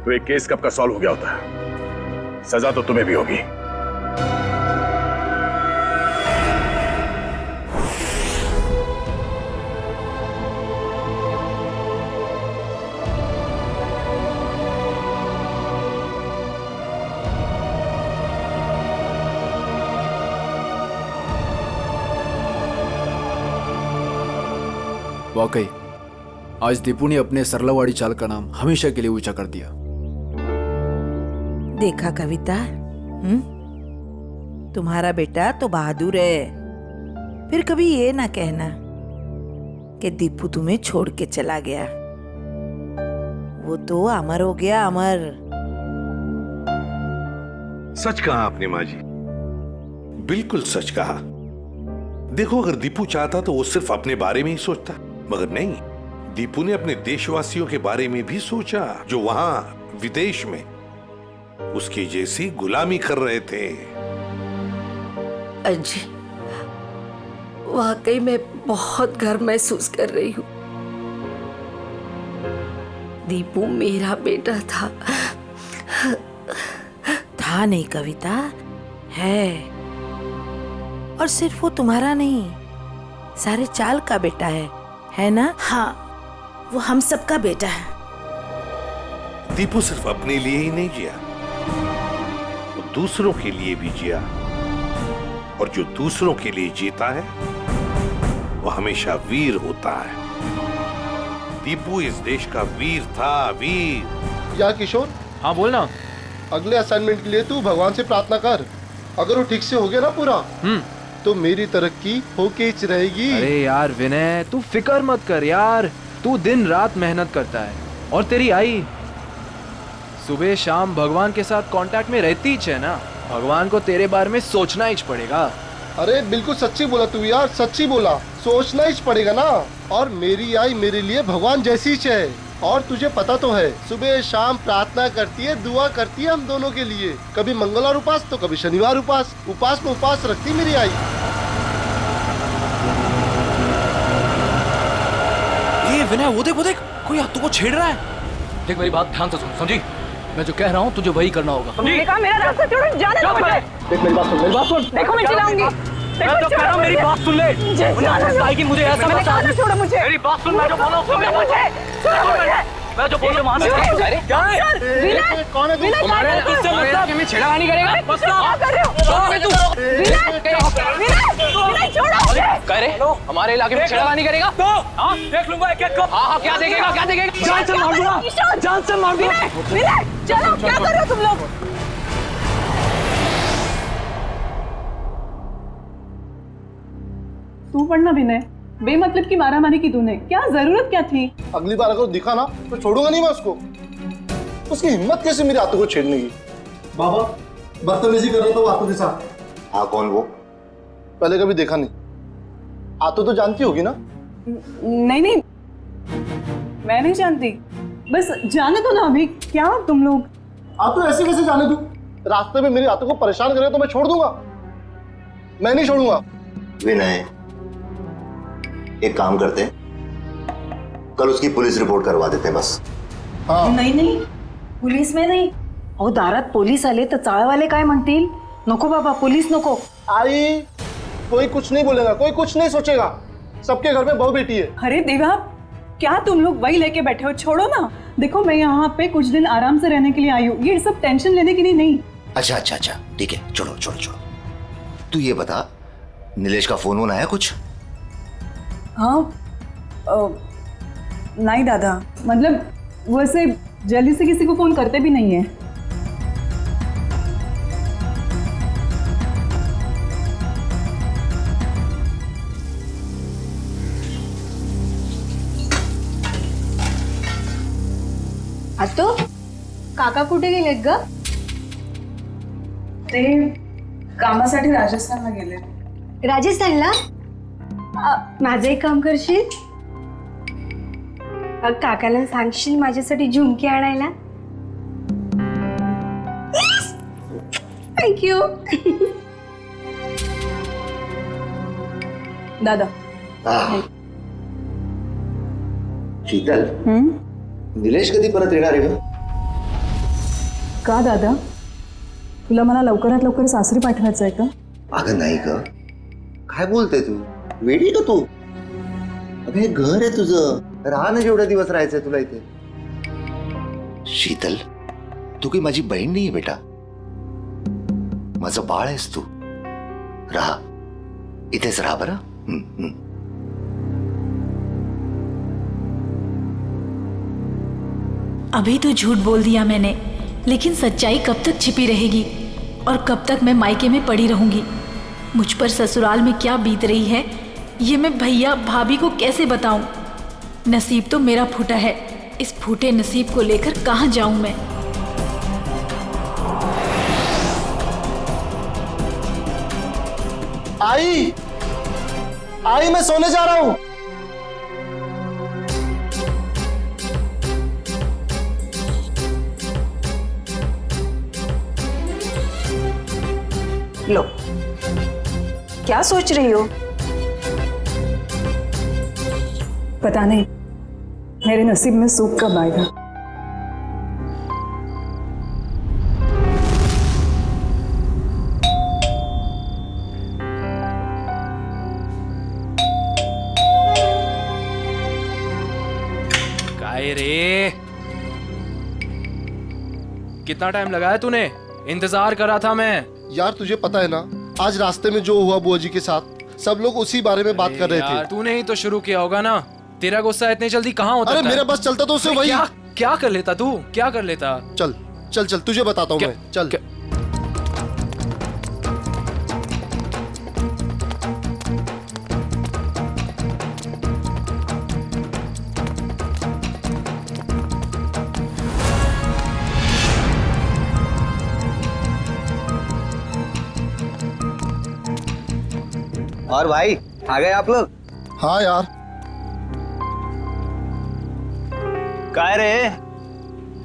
तो एक केस कब का सॉल्व हो गया होता। सजा तो तुम्हें भी होगी। वाकई आज दीपू ने अपने सरलावाड़ी चाल का नाम हमेशा के लिए ऊंचा कर दिया। देखा कविता, तुम्हारा बेटा तो बहादुर है। फिर कभी ये ना कहना कि दीपू तुम्हें छोड़ के चला गया। वो तो अमर हो गया, अमर। सच कहा आपने माँ जी, बिल्कुल सच कहा। देखो, अगर दीपू चाहता तो वो सिर्फ अपने बारे में ही सोचता, मगर नहीं, दीपू ने अपने देशवासियों के बारे में भी सोचा जो वहां विदेश में उसकी जैसी गुलामी कर रहे थे। अजी, वाकई में बहुत गर्व महसूस कर रही हूँ। दीपू मेरा बेटा था। था नहीं कविता, है। और सिर्फ वो तुम्हारा नहीं, सारे चाल का बेटा है ना? हाँ, वो हम सबका बेटा है। दीपू सिर्फ अपने लिए ही नहीं जिया, वो दूसरों के लिए भी जिया, और जो दूसरों के लिए जीता है वो हमेशा वीर होता है। दीपू इस देश का वीर था, वीर। या किशोर, हाँ बोलना। अगले असाइनमेंट के लिए तू भगवान से प्रार्थना कर। अगर वो ठीक से हो गया ना पूरा, तो मेरी तरक्की होके ही रहेगी। अरे यार विनय, तू फिक्र मत कर यार, तू दिन रात मेहनत करता है और तेरी आई सुबह शाम भगवान के साथ कांटेक्ट में रहती है ना, भगवान को तेरे बारे में सोचना ही पड़ेगा। अरे बिल्कुल सच्ची बोला तू यार, सच्ची बोला, सोचना ही पड़ेगा ना। और मेरी आई मेरे लिए भगवान जैसी ही है, और तुझे पता तो है, सुबह शाम प्रार्थना करती है, दुआ करती है हम दोनों के लिए। कभी मंगलवार उपास तो कभी शनिवार उपास, उपास में उपास रखती मेरी आई। ये विनय, वो देख कोई हाथों को छेड़ रहा है। देख मेरी बात ध्यान से सुन, समझी? मैं जो कह रहा हूँ तुझे वही करना होगा। मेरा रास्ता छोड़ो, जाने दो मुझे। देख मेरी बात सुन, मेरी बात सुन। देखो मैं चिल्लाऊंगी। मैं जो कह रहा हूँ मेरी बात सुन ले। कि मुझे ऐसा मैंने कहा था छोड़ो मुझे। मेरी बात सुन, मैं जो बोल रहा हूँ सुन ले मुझे। मैं जो बोल रहा हूँ मान ले। क्या है? विनय, कौन है तू? तुम्हारे किससे मतलब कि छेड़खानी करेगा? क्या कर रहे हो? विनय छोड़ो मुझे। कह रहे हमारे इलाके में छेड़खानी करेगा? तो हाँ देख लूंगा एक एक को। हाँ क्या देखेगा, क्या देखेगा? जान से मार दूंगा, जान से मार दूंगा। विनय चलो, क्या कर रहे हो तुम लोग? तू पढ़ना विनय, बेमतलब की मारामारी की तूने, क्या जरूरत क्या थी? अगली बार अगर दिखा ना तो छोड़ूंगा नहीं मैं उसको। उसकी हिम्मत कैसे मेरे हाथों को छेड़ने की? बाबा बदतमीजी कर रहा था वो हाथों के साथ। हाँ कौन वो? पहले कभी देखा नहीं। आतो तो जानती होगी ना? नहीं, मैं नहीं जानती, बस जाने दो ना अभी। क्या तुम लोग? आतो ऐसे कैसे जाने दूं? रास्ते में मेरे हाथों को परेशान करे तो मैं छोड़ दूंगा? मैं नहीं छोड़ूंगा। विनय, एक काम करते हैं, कल उसकी पुलिस रिपोर्ट करवा देते हैं बस। हाँ। नाही, पुलिस में नाही। अहो दारात पोलीस आले तर चाळवाले काय म्हणतील? नको बाबा, पुलिस नको। आई, कोई कुछ नहीं बोलेगा, कोई कुछ नहीं सोचेगा, सबके घर में बहू बेटी है। अरे देवा, क्या तुम लोग वही लेके बैठे हो? छोड़ो ना। देखो मैं यहाँ पे कुछ दिन आराम से रहने के लिए आई हूँ, ये सब टेंशन लेने के लिए नहीं। अच्छा, ठीक है, छोड़ो। तू ये बता, नीलेश का फोन आया कुछ? हाँ, नहीं दादा, मतलब वैसे जल्दी से किसी को फोन करते भी नहीं है। आतो, काका कुठे गेलेत ग? ते कामासाठी राजस्थानला गेले। राजस्थानला? माझं एक काम करशील? काकाला सांगशील माझ्यासाठी झुमके आणायला? थँक्यू। दादा शीतल, निलेश कधी परत येणार आहे ग? का दादा, तुला मला लवकरात लवकर सासरी पाठवायचं आहे का? अगं नाही ग, काय बोलते तू? वेडी का तू? अगं हे घर आहे तुझं, राहा ना जेवढे दिवस राहायचंय तुला इथे। शीतल, तू काही माझी बहीण नाहीये बेटा, माझं बाळ आहेस तू। राहा, इथेच राहा बरं। अभी तो झूठ बोल दिया मैंने, लेकिन सच्चाई कब तक छिपी रहेगी और कब तक मैं मायके में पड़ी रहूंगी? मुझ पर ससुराल में क्या बीत रही है ये मैं भैया भाभी को कैसे बताऊं? नसीब तो मेरा फूटा है, इस फूटे नसीब को लेकर कहां जाऊं मैं? आई, आई मैं सोने जा रहा हूँ। लो, क्या सोच रही हो? पता नहीं मेरे नसीब में सुख कब आएगा। काय रे, कितना टाइम लगाया तूने? इंतजार करा था मैं। यार तुझे पता है ना, आज रास्ते में जो हुआ बुआ जी के साथ, सब लोग उसी बारे में बात कर रहे थे। तूने ही तो शुरू किया होगा ना। तेरा गुस्सा इतनी जल्दी कहाँ होता? अरे मेरा बस चलता तो उसे वही। क्या कर लेता तू? क्या कर लेता? चल चल चल, तुझे बताता हूँ मैं। चल और भाई आ गए आप लोग? हाँ यार। काय रे,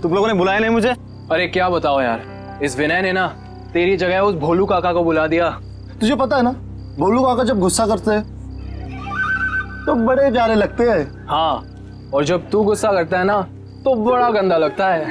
तुम लोगों ने बुलाया नहीं मुझे? अरे क्या बताओ यार, इस विनय ने ना तेरी जगह उस भोलू काका को बुला दिया। तुझे पता है ना, भोलू काका जब गुस्सा करते हैं तो बड़े प्यारे लगते हैं। हाँ, और जब तू गुस्सा करता है ना तो बड़ा गंदा लगता है।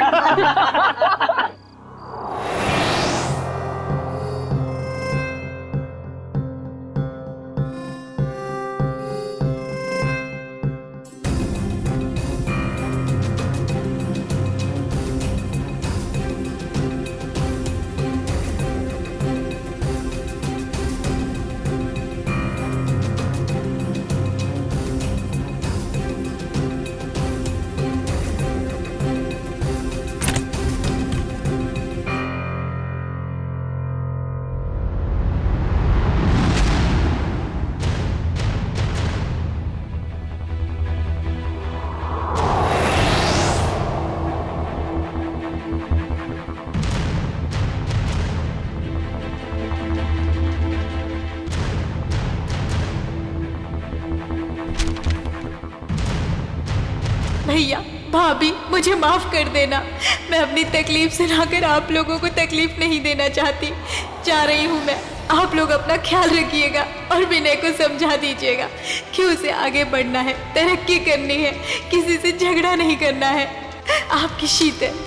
भैया भाभी, मुझे माफ कर देना। मैं अपनी तकलीफ सुनाकर आप लोगों को तकलीफ नहीं देना चाहती। जा रही हूँ मैं। आप लोग अपना ख्याल रखिएगा और विनय को समझा दीजिएगा कि उसे आगे बढ़ना है, तरक्की करनी है, किसी से झगड़ा नहीं करना है। आपकी शीतल।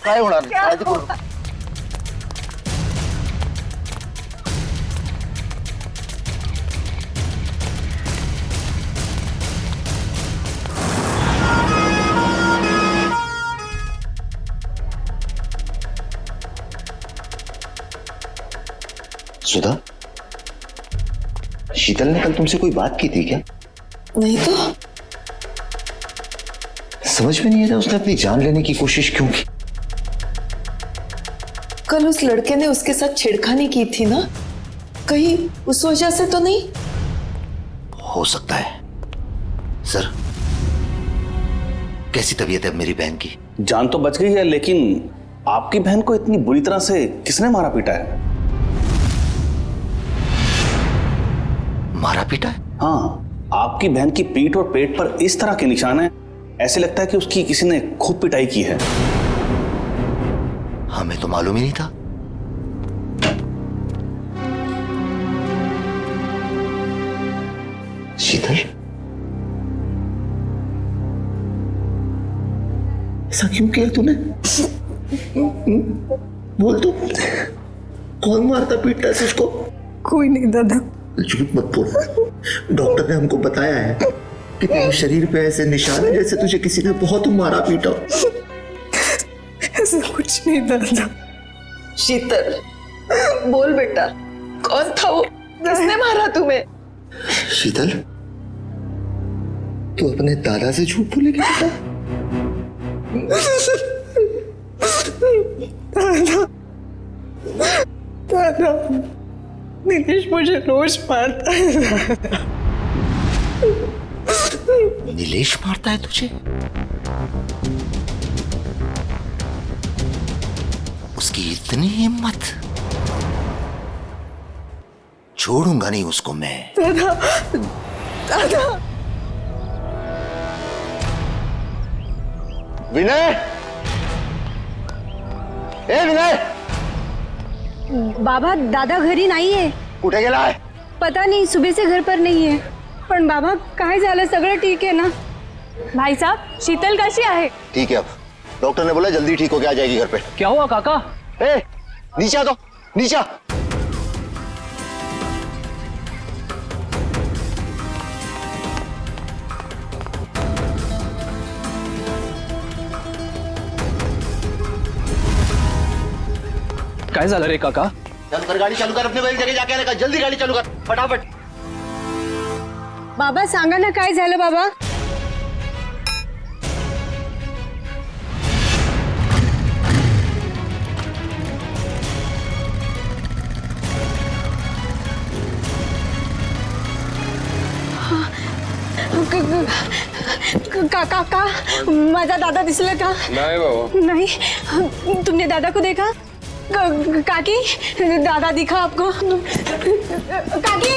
काय होणार नाही, काळजी करू नका. सुधा, शीतल ने कल तुमसे कोई बात की थी क्या? नहीं तो। समझ में नहीं आता उसने अपनी जान लेने की कोशिश क्यों की? कल उस लड़के ने उसके साथ छेड़खानी की थी ना, कहीं उस वजह से तो नहीं? हो सकता है। सर, कैसी तबीयत है मेरी बहन की? जान तो बच गई है, लेकिन आपकी बहन को इतनी बुरी तरह से किसने मारा पीटा है? मारा पीटा है? हाँ, आपकी बहन की पीठ और पेट पर इस तरह के निशान हैं, ऐसे लगता है कि उसकी किसी ने खूब पिटाई की है। हमें तो मालूम ही नहीं था। शीतल, ऐसा क्यों किया तूने? बोल तो, कौन मारता पीटता है उसको? कोई नहीं दादा। झूठ मत बोल। डॉक्टर ने हमको बताया है कि तेरे शरीर पे ऐसे निशान है जैसे तुझे किसी ने बहुत मारा पीटा। ऐसा कुछ नहीं दादा। शीतल, बोल बेटा, कौन था वो? किसने मारा तुम्हें? शीतल, तू अपने दादा से झूठ बोलेगी बेटा? दादा, नीलेश मुझे रोज मारता है। नीलेश मारता है तुझे? उसकी इतनी हिम्मत! छोड़ूंगा नहीं उसको मैं। दादा, दादा। विनय, ए विनय! बाबा, दादा घरी नाहीये. कुठे गेलाय? पता नहीं, सुबह से घर पर नहीं है. पण बाबा, काय झालं? सगळं ठीक है ना? भाई साहब, शीतल कैसी है? ठीक है, अब डॉक्टर ने बोला जल्दी ठीक होके आ जाएगी घर पे. क्या हुआ काका? ए, नीचे आ, तो नीचे आ. काय झालं रे काका? चल कर, गाड़ी चालू कर, अपने वही जगह जाके आने, जल्दी गाड़ी चालू कर, फटाफट. बाबा सांगा ना, काय झालं बाबा? काका, माझा दादा दिसला का? नहीं बाबा. नहीं. तुमने दादा को देखा? काकी, दादा दिखा आपको? काकी,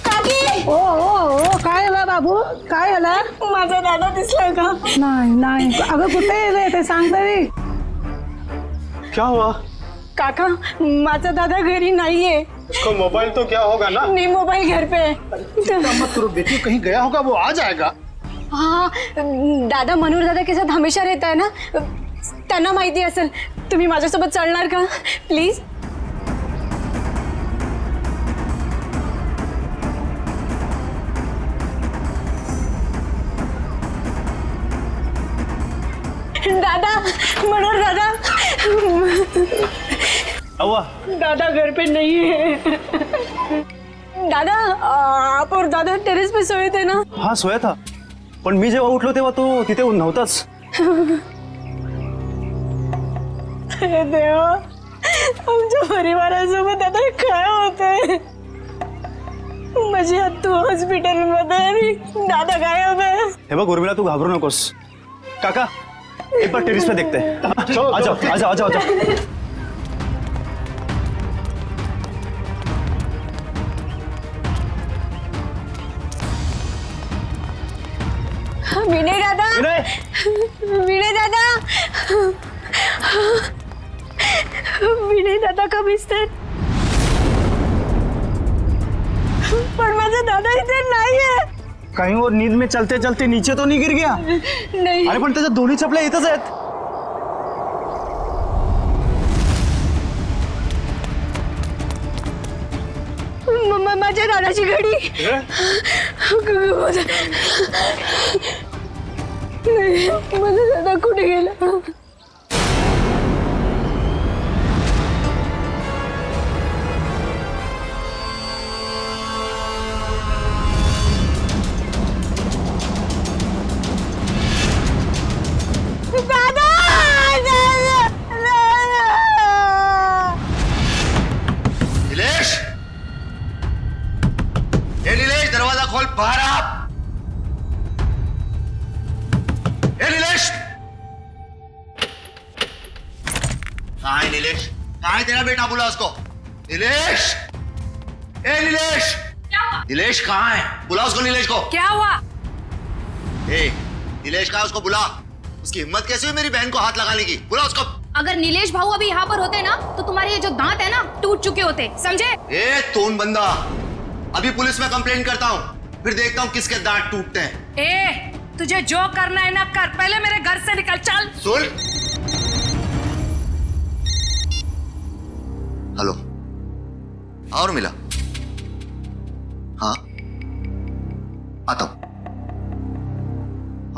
काकी. ओ ओ ओ, काय झालं बाबू? काय झालं? माझा दादा दिसला का? नाही नाही, अगं कुठे आहे ते सांग तरी. क्या हुआ? काका, माझा दादा घरी नाहीये. उसका मोबाइल तो क्या होगा ना? नहीं, मोबाइल घर पे है. मत करो बेटी, कहीं गया होगा, वो आ जाएगा. हाँ, दादा मनोहर दादा के साथ हमेशा रहता है ना, त्यांना माहिती असेल. तुम्ही माझ्यासोबत चलणार का प्लीज? दादा, मनोहर दादा. हुआ? दादा घर पे नहीं है. दादा, आप और दादा टेरेस पे सोए थे ना? हाँ, सोया था, पण मी जेव्हा उठलो तेव्हा तो तिथे नव्हताच. देवा, आमच्या परिवारासोबत आता काय होतंय? माझी आत्तू हॉस्पिटलमध्ये आणि दादा गायब आहे. हे बघ उर्मिला, तू घाबरू नकोस. काका, एक बार टेरेस पे देखते हैं. आ जाओ, आ जाओ, आ जाओ, आ जाओ. विनय दादा, विनय दादा, विनय दादा कब दिसतात? पण माझा दादा इथे नाहीये. कहीं वो नींद में चलते चलते नीचे तो नहीं गिर गया? नहीं. अरे पण त्याच्या दोन्ही चपल्या इथंच आहेत. माझ्या दादाची घडी. नाही, माझा दादा कुठे गेला? नीलेश, ए नीलेश, दरवाजा खोल, बाहर आ. ए नीलेश, कहाँ है नीलेश? कहाँ है तेरा बेटा? बुला उसको. नीलेश, ए नीलेश, नीलेश कहाँ है? बुला उसको, नीलेश को. क्या हुआ? ए, नीलेश का उसको बुला। उसकी हिम्मत कैसे हुई मेरी बहन को हाथ लगाने की? बुला उसको। अगर नीलेश भाऊ अभी यहाँ पर होते ना तो तुम्हारे ये जो दांत है ना टूट चुके होते, समझे? ए तोन बंदा, अभी पुलिस में कंप्लेंट करता हूँ, फिर देखता हूँ किसके दांत टूटते हैं। ए, तुझे जो करना है ना कर, पहले मेरे घर से निकल। चल। सुन, हेलो, और मिला? हाँ, आता हूं।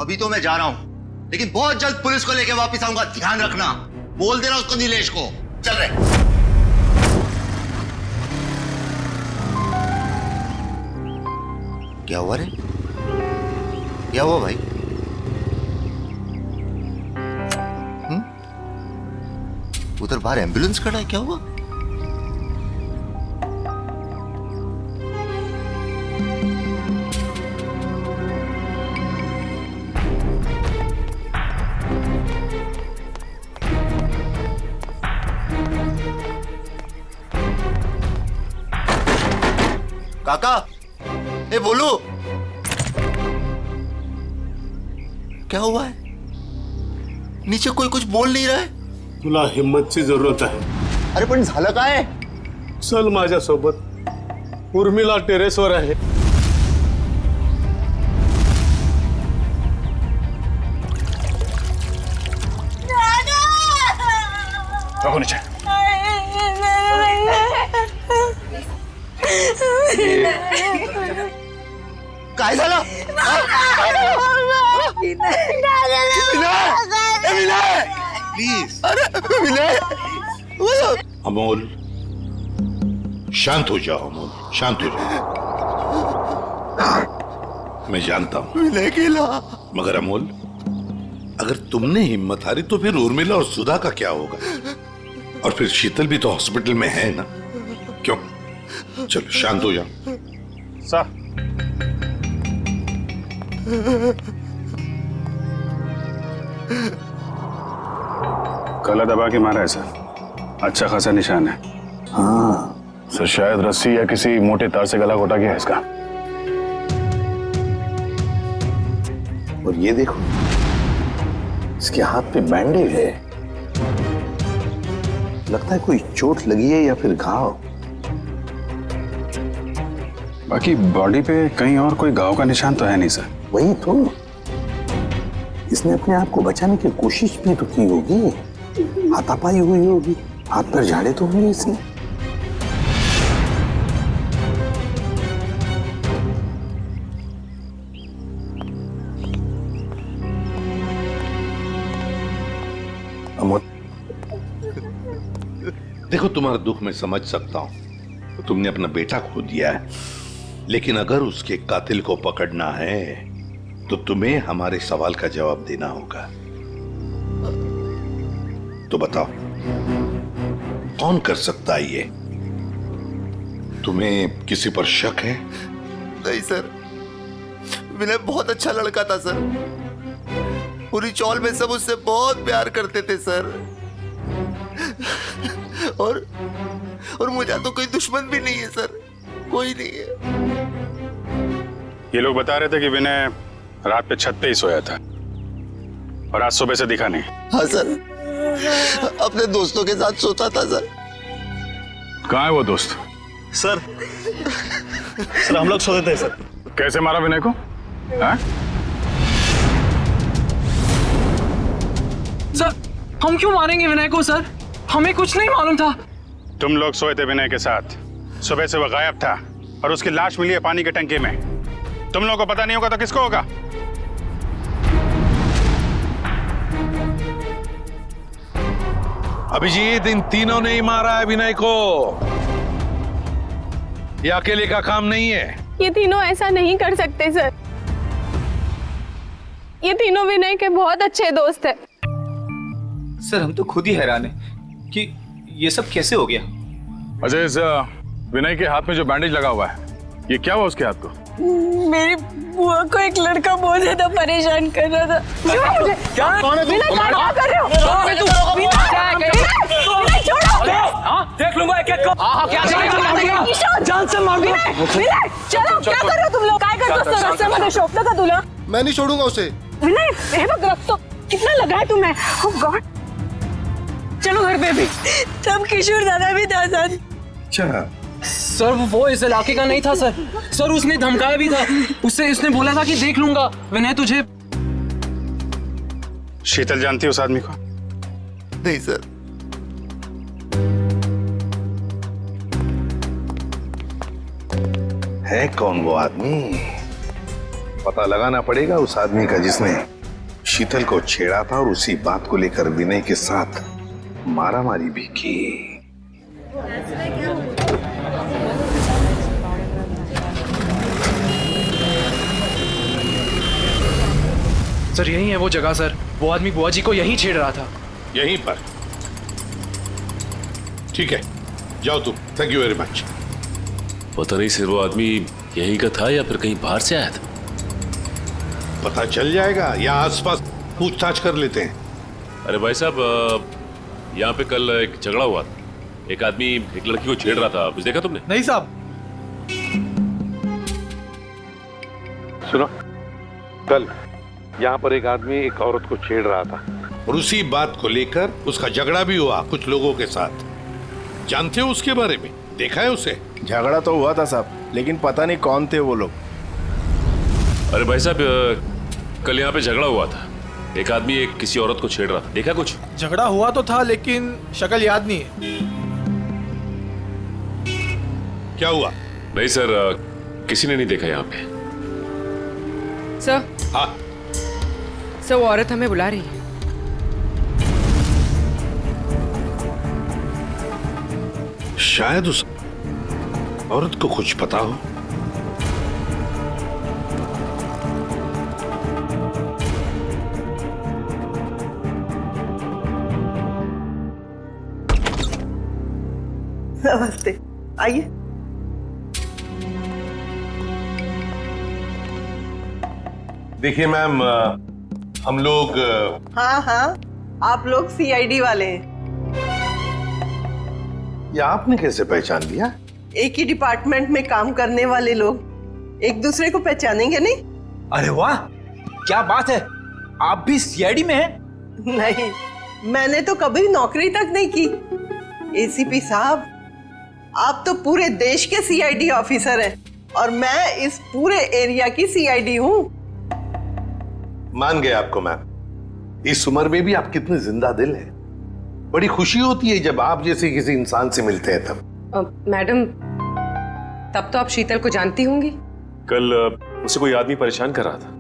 अभी तो मैं जा रहा हूं, लेकिन बहुत जल्द पुलिस को लेके वापस आऊंगा, ध्यान रखना। बोल देना उसको नीलेश को। चल रहे। क्या हुआ रे? क्या हुआ भाई? उधर बाहर एम्बुलेंस खड़ा है, क्या हुआ? काका, ए बोलू, क्या हुआ है? नीचे कोई कुछ बोल नहीं रहा है। तुला हिम्मतची जरूरत आहे. अरे पण झालं काय? चल माझ्यासोबत. उर्मिला टेरेसवर आहे. रखो नीचे. काय झालं? प्लीज. अरे विनय. अमोल, शांत हो जाओ अमोल, शांत हो जाओ. मैं जानता हूं विनय केला. मगर अमोल, अगर तुमने हिम्मत हारी तो फिर उर्मिला और सुधा का क्या होगा? और फिर शीतल भी तो हॉस्पिटल में है ना. क्यों? चलो शांत हो जाओ. सा गला दबा के मारा है सर. अच्छा खासा निशान है. हाँ सर, शायद रस्सी या किसी मोटे तार से गला घोटा गया है इसका. और ये देखो, इसके हाथ पे बैंडेज है. लगता है कोई चोट लगी है या फिर घाव. बाकी बॉडी पे कहीं और कोई घाव का निशान तो है नहीं सर. वही तो, इसने अपने आप को बचाने की कोशिश भी तो की होगी. हाथापाई हुई होगी, हाथ पर झाड़े तो होंगे इसने. अमोल, देखो तुम्हारा दुख मैं समझ सकता हूं. तुमने अपना बेटा खो दिया है, लेकिन अगर उसके कातिल को पकड़ना है तो तुम्हें हमारे सवाल का जवाब देना होगा. तो बताओ, कौन कर सकता है ये? तुम्हें किसी पर शक है? नहीं सर, विनय बहुत अच्छा लड़का था सर. पूरी चौल में सब उससे बहुत प्यार करते थे सर. और मुझे तो कोई दुश्मन भी नहीं है सर, कोई नहीं है. ये लोग बता रहे थे कि विनय रात पे छत पे ही सोया था और आज सुबह से दिखा नहीं. हाँ सर, अपने दोस्तों के साथ सोता था सर. कहाँ है वो दोस्त? सर हम लोग सोते थे सर. कैसे मारा विनय को? हाँ? सर, हम क्यों मारेंगे विनय को सर? हमें कुछ नहीं मालूम था. तुम लोग सोए थे विनय के साथ. सुबह से वह गायब था और उसकी लाश मिली है पानी के टंकी में. तुम लोगों को पता नहीं होगा तो किसको होगा? अभिजीत, इन तीनों ने ही मारा है विनय को. ये अकेले का काम नहीं है. ये तीनों ऐसा नहीं कर सकते सर. ये तीनों विनय के बहुत अच्छे दोस्त हैं. सर, हम तो खुद ही हैरान हैं कि ये सब कैसे हो गया. अजय, इस विनय के हाथ में जो बैंडेज लगा हुआ है, ये क्या हुआ उसके हाथ को? मेरी बुआ को एक लड़का बहुत ज्यादा परेशान कर रहा था. क्या? कौन है तू? क्या कर रहे हो? देख लूंगा एक एक को. जान से मार. चलो, क्या कर रहे हो तुम लोग? काय करतो रस्त्यामध्ये शोभतं का तुला? मैं नहीं छोड़ूंगा उसे। विनय हेमंत रख तो, कितना लगा है तुम्हें? ओह गॉड, चलो घर पे भी। तब किशोर दादा भी था सर। अच्छा सर वो इस इलाके का नहीं था सर। सर उसने धमकाया भी था, उसने बोला था कि देख लूंगा। विनय तुझे शीतल जानती हो उस आदमी को? नहीं सर। है कौन वो आदमी? पता लगाना पड़ेगा उस आदमी का जिसने शीतल को छेड़ा था और उसी बात को लेकर विनय के साथ मारामारी भी की। सर यही है वो जगह सर। वो आदमी बुआ जी को यहीं छेड़ रहा था। यहीं पर? ठीक है, जाओ तुम। Thank you very much. पता नहीं सर वो आदमी यहीं का था या फिर कहीं बाहर से आया था। पता चल जाएगा या आसपास पूछताछ कर लेते हैं। अरे भाई साहब, यहाँ पे कल एक झगड़ा हुआ था। एक आदमी एक लड़की को छेड़ रहा था, कुछ देखा तुमने? नहीं साहब। सुनो, कल यहाँ पर एक आदमी एक औरत को छेड़ रहा था और उसी बात को लेकर उसका झगड़ा भी हुआ कुछ लोगों के साथ। जानते हो उसके बारे में? देखा है उसे? झगड़ा तो हुआ था साहब, लेकिन पता नहीं कौन थे वो लोग। अरे भाई साहब, कल यहाँ पे झगड़ा हुआ था। एक आदमी एक किसी औरत को छेड़ रहा था, देखा कुछ? झगड़ा हुआ तो था लेकिन शक्ल याद नहीं है। क्या हुआ? नहीं सर, किसी ने नहीं देखा यहाँ पे। सर। हाँ सर, वो औरत हमें बुला रही है। शायद उस औरत को कुछ पता हो। नमस्ते, आइए। देखिए मैम, हम लोग हाँ हाँ, आप लोग सीआईडी वाले हैं। ये आपने कैसे पहचान लिया? एक ही डिपार्टमेंट में काम करने वाले लोग एक दूसरे को पहचानेंगे नहीं? अरे वाह, क्या बात है, आप भी सीआईडी में हैं? नहीं, मैंने तो कभी नौकरी तक नहीं की। एसीपी साहब, आप तो पूरे देश के सीआईडी ऑफिसर हैं और मैं इस पूरे एरिया की सीआईडी हूँ। मान गए आपको मैम। इस उम्र में भी आप कितने जिंदा दिल हैं। बड़ी खुशी होती है जब आप जैसे किसी इंसान से मिलते हैं तब। मैडम, तब तो आप शीतल को जानती होंगी। कल उसे कोई आदमी परेशान कर रहा था।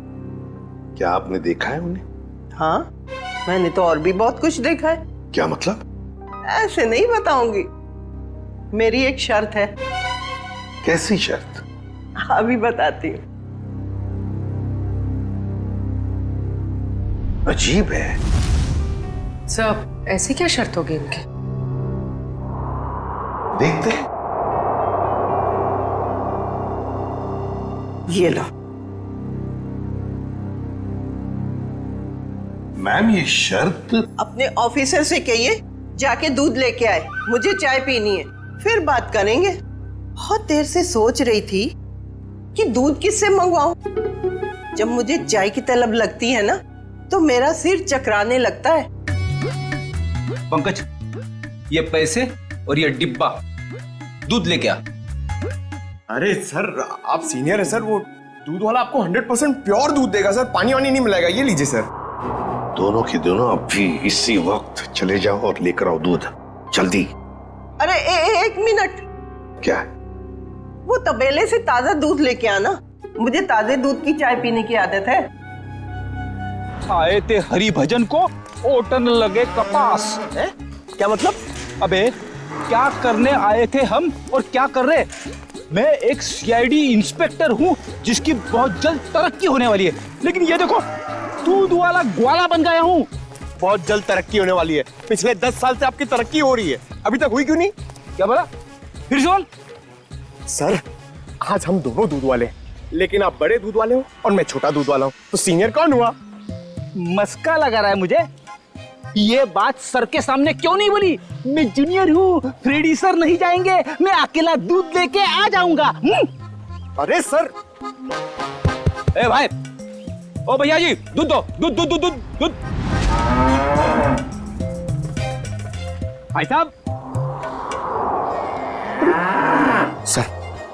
क्या आपने देखा है उन्हें? हाँ, मैंने तो और भी बहुत कुछ देखा है। क्या मतलब? ऐसे नहीं बताऊंगी, मेरी एक शर्त है। कैसी शर्त? अभी बताती हूँ। अजीब है। सर, ऐसी क्या शर्त होगी इनकी? देखते हैं। ये लो। मैम, ये शर्त? अपने ऑफिसर से कहिए जाके दूध लेके आए, मुझे चाय पीनी है, फिर बात करेंगे। बहुत देर से सोच रही थी कि दूध किससे मंगवाऊं। जब मुझे चाय की तलब लगती है ना, तो मेरा सिर चकराने लगता है। पंकज, ये पैसे और ये डिब्बा दूध लेके आ। अरे सर, आप सीनियर है सर, वो दूध वाला आपको 100% प्योर दूध देगा सर, पानी वानी नहीं मिलेगा। ये लीजिए सर। दोनों के दोनों अभी इसी वक्त चले जाओ और लेकर आओ दूध, जल्दी। अरे एक मिनट। क्या? वो तबेले से ताजा दूध लेके आना, मुझे ताजे दूध की चाय पीने की आदत है। आए थे हरि भजन को, ओटन लगे कपास है? क्या मतलब? अबे क्या करने आए थे हम और क्या कर रहे? मैं एक सीआईडी इंस्पेक्टर हूँ जिसकी बहुत जल्द तरक्की होने वाली है, लेकिन ये देखो, दूध वाला ग्वाला बन गया हूँ। बहुत जल्द तरक्की होने वाली है। पिछले 10 साल से आपकी तरक्की हो रही है, अभी तक हुई क्यों नहीं? क्या बोला? फिर से बोल। सर, आज हम दोनों दूध वाले हैं, लेकिन आप बड़े दूध वाले हो और मैं छोटा दूध वाला हूँ, तो सीनियर कौन हुआ? मस्का लगा रहा है मुझे। ये बात सर के सामने क्यों नहीं बोली? मैं जूनियर हूँ, फ्रेडी सर नहीं जाएंगे, मैं अकेला दूध लेके आ जाऊंगा। अरे सर। ए भाई, ओ भैया जी, दूध दो, दूध दूध दूध दूध दूध। भाई साहब। सर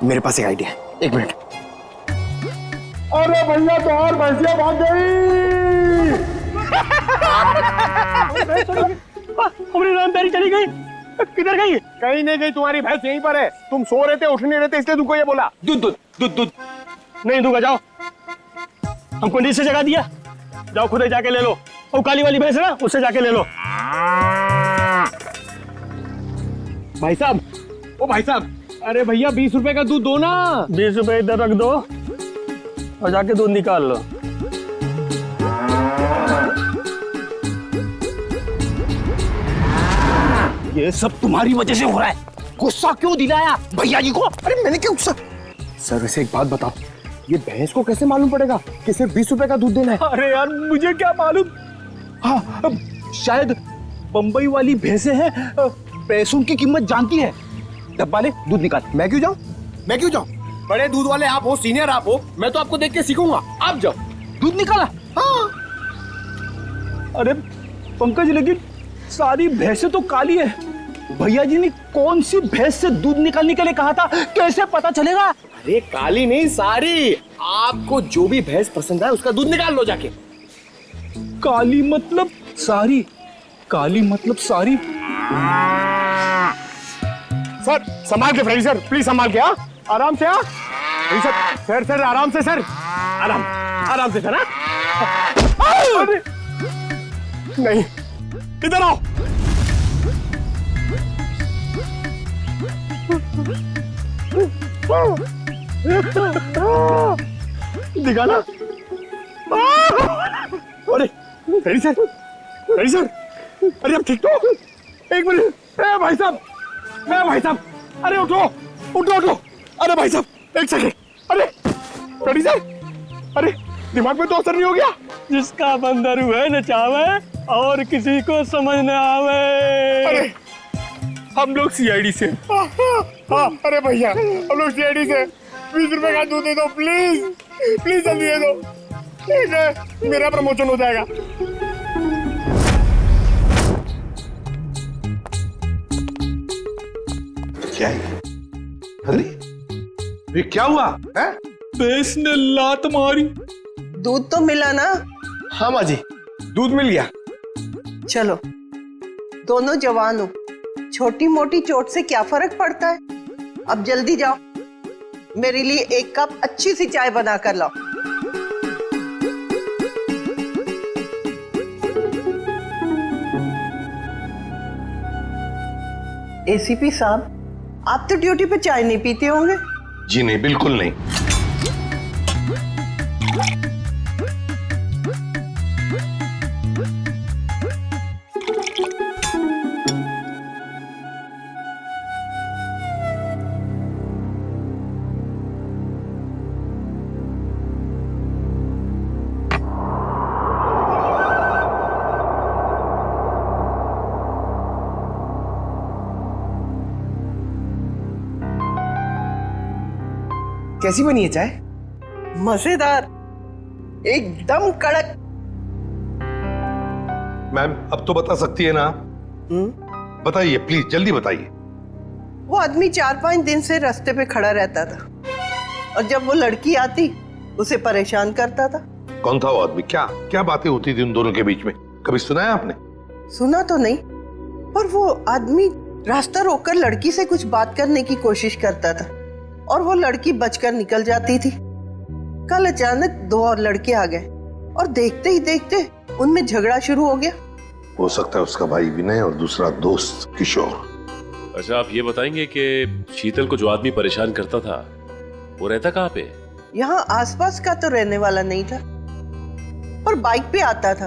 मेरे पास एक आइडिया है, 1 मिनट। अरे भैया तो और भैंसिया भाग गई। हमारी रामदारी चली गई। किधर गई? कहीं नहीं गई, तुम्हारी भैंस यहीं पर है। तुम सो रहे थे, उठ नहीं रहे थे, इसलिए तुमको ये बोला। दूध दूध दूध दूध नहीं दूंगा, जाओ। हमको नीचे जगह दिया, जाओ खुद ही जाके ले लो। वो काली वाली भैंस है ना, उससे जाके ले लो। भाई साहब, ओ भाई साहब, अरे भैया 20 रुपए का दूध दो ना। 20 रुपए इधर रख दो और जाके दूध निकाल लो। ये सब तुम्हारी वजह से हो रहा है। गुस्सा क्यों दिलाया भैया जी को? अरे मैंने क्या गुस्सा? सर वैसे एक बात बताओ, ये भैंस को कैसे मालूम पड़ेगा कि सिर्फ 20 रुपए का दूध देना है? अरे यार मुझे क्या मालूम। हाँ, शायद बंबई वाली भैंसें हैं, पैसों की कीमत जानती है। डब्बा ले, दूध निकाल। मैं क्यों जाऊं? मैं क्यों जाऊं? बड़े दूध वाले आप हो, सीनियर आप हो, मैं तो आपको देख के सीखूंगा। आप जाओ। दूध निकाला? हाँ। अरे पंकज, लेकिन सारी भैंसें तो काली है। भैया जी ने कौन सी भैंस से दूध निकालने के लिए कहा था, कैसे पता चलेगा? अरे काली नहीं, सारी। आपको जो भी भैंस पसंद है उसका दूध निकाल लो जाके। काली मतलब सारी? काली मतलब सारी? सर संभाल के फ्रेंड सर, प्लीज संभाल के। आराम से। सर सर आराम से सर, आराम से सर। नहीं, इधर आओ। दिखाना। अरे फ्रेंड सर, अरे अब ठीक तो? 1 मिनट। भाई साहब, अरे उठो। अरे भाई साहब 1 सेकंड। अरे फ्रेंड सर, अरे दिमाग में तो असर नहीं हो गया? जिसका बंदर हुए नचावे और किसी को समझ न आवे। अरे हम लोग सीआईडी से। हाँ, अरे भैया हम लोग सीआईडी से। 20 रुपए का दूध दे दो प्लीज, जल्दी दे दो। ठीक है, मेरा प्रमोशन हो जाएगा। क्या है? अरे ये क्या हुआ है? भैंस ने लात मारी। दूध तो मिला ना? हाँ माँ जी, दूध मिल गया। चलो, दोनों जवान हो, छोटी मोटी चोट से क्या फर्क पड़ता है। अब जल्दी जाओ, मेरे लिए 1 कप अच्छी सी चाय बना कर लाओ। एसीपी साहब, आप तो ड्यूटी पे चाय नहीं पीते होंगे? जी नहीं, बिल्कुल नहीं। कैसी बनी है चाय? मजेदार, एकदम कड़क। मैम अब तो बता सकती है ना? बताइए प्लीज, जल्दी बताइए। वो आदमी 4-5 दिन से रास्ते पे खड़ा रहता था और जब वो लड़की आती उसे परेशान करता था। कौन था वो आदमी? क्या बातें होती थी उन दोनों के बीच में? कभी सुना है आपने? सुना तो नहीं, पर वो आदमी रास्ता रोककर लड़की से कुछ बात करने की कोशिश करता था और वो लड़की बचकर निकल जाती थी। कल अचानक 2 और लड़के आ गए और देखते ही देखते उनमें झगड़ा शुरू हो गया। हो सकता है उसका भाई विनय और दूसरा दोस्त किशोर। अच्छा, आप ये बताएंगे कि शीतल को जो आदमी परेशान करता था वो रहता कहाँ पे? यहाँ आसपास का तो रहने वाला नहीं था, पर बाइक पे आता था।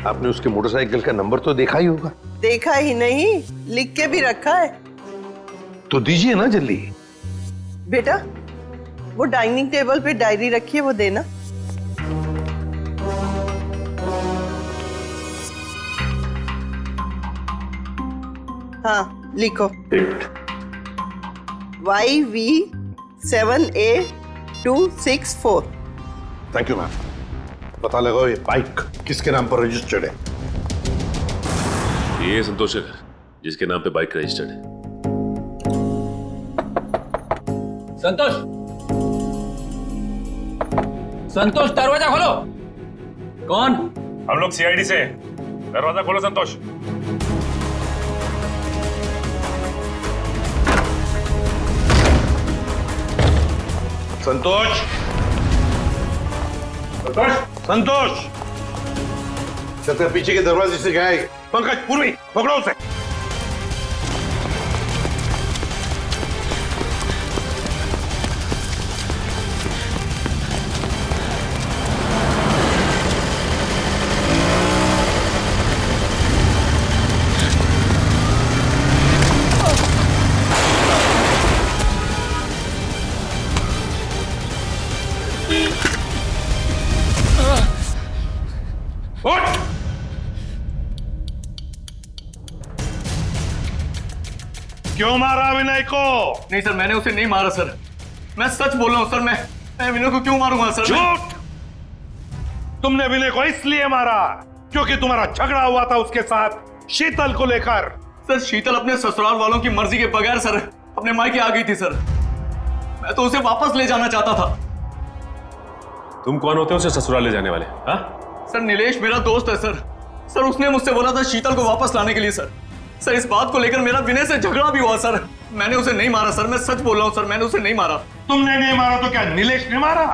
आपने उसके मोटरसाइकिल का नंबर तो देखा ही होगा। देखा ही नहीं, लिख के भी रखा है। तो दीजिए ना जल्दी। बेटा, वो डाइनिंग टेबल पे डायरी रखी है, वो देना। हाँ, लिखो। YV7A264। Thank you ma'am. पता लगाओ ये बाइक किसके नाम पर रजिस्टर्ड है। ये संतोष का घर, जिसके नाम पे बाइक रजिस्टर्ड है। संतोष, संतोष दरवाजा खोलो। कौन? हम लोग सीआईडी से। दरवाजा खोलो संतोष। संतोष, संतोष, संतोश, छत पीछे के दरवाजे से गया है। पंकज, पूर्वी, पकड़ो उसे। क्यों मारा विनय को? नहीं सर, मैंने उसे नहीं मारा सर। मैं सच बोल रहा हूँ सर। मैं विनय को क्यों मारूंगा सर? झूठ! तुमने विनय को इसलिए मारा क्योंकि तुम्हारा झगड़ा हुआ था उसके साथ शीतल को लेकर। सर, शीतल अपने ससुराल वालों की मर्जी के बगैर सर अपने मायके आ गई थी सर। मैं तो उसे वापस ले जाना चाहता था। तुम कौन होते हो उसे ससुराल ले जाने वाले? हाँ सर, नीलेश मेरा दोस्त है सर। सर, उसने मुझसे बोला था शीतल को वापस लाने के लिए सर। सर, इस बात को लेकर मेरा विनय से झगड़ा भी हुआ सर। मैंने उसे नहीं मारा सर। मैं सच बोल रहा हूँ सर, मैंने उसे नहीं मारा। तुमने नहीं मारा तो क्या नीलेश ने मारा?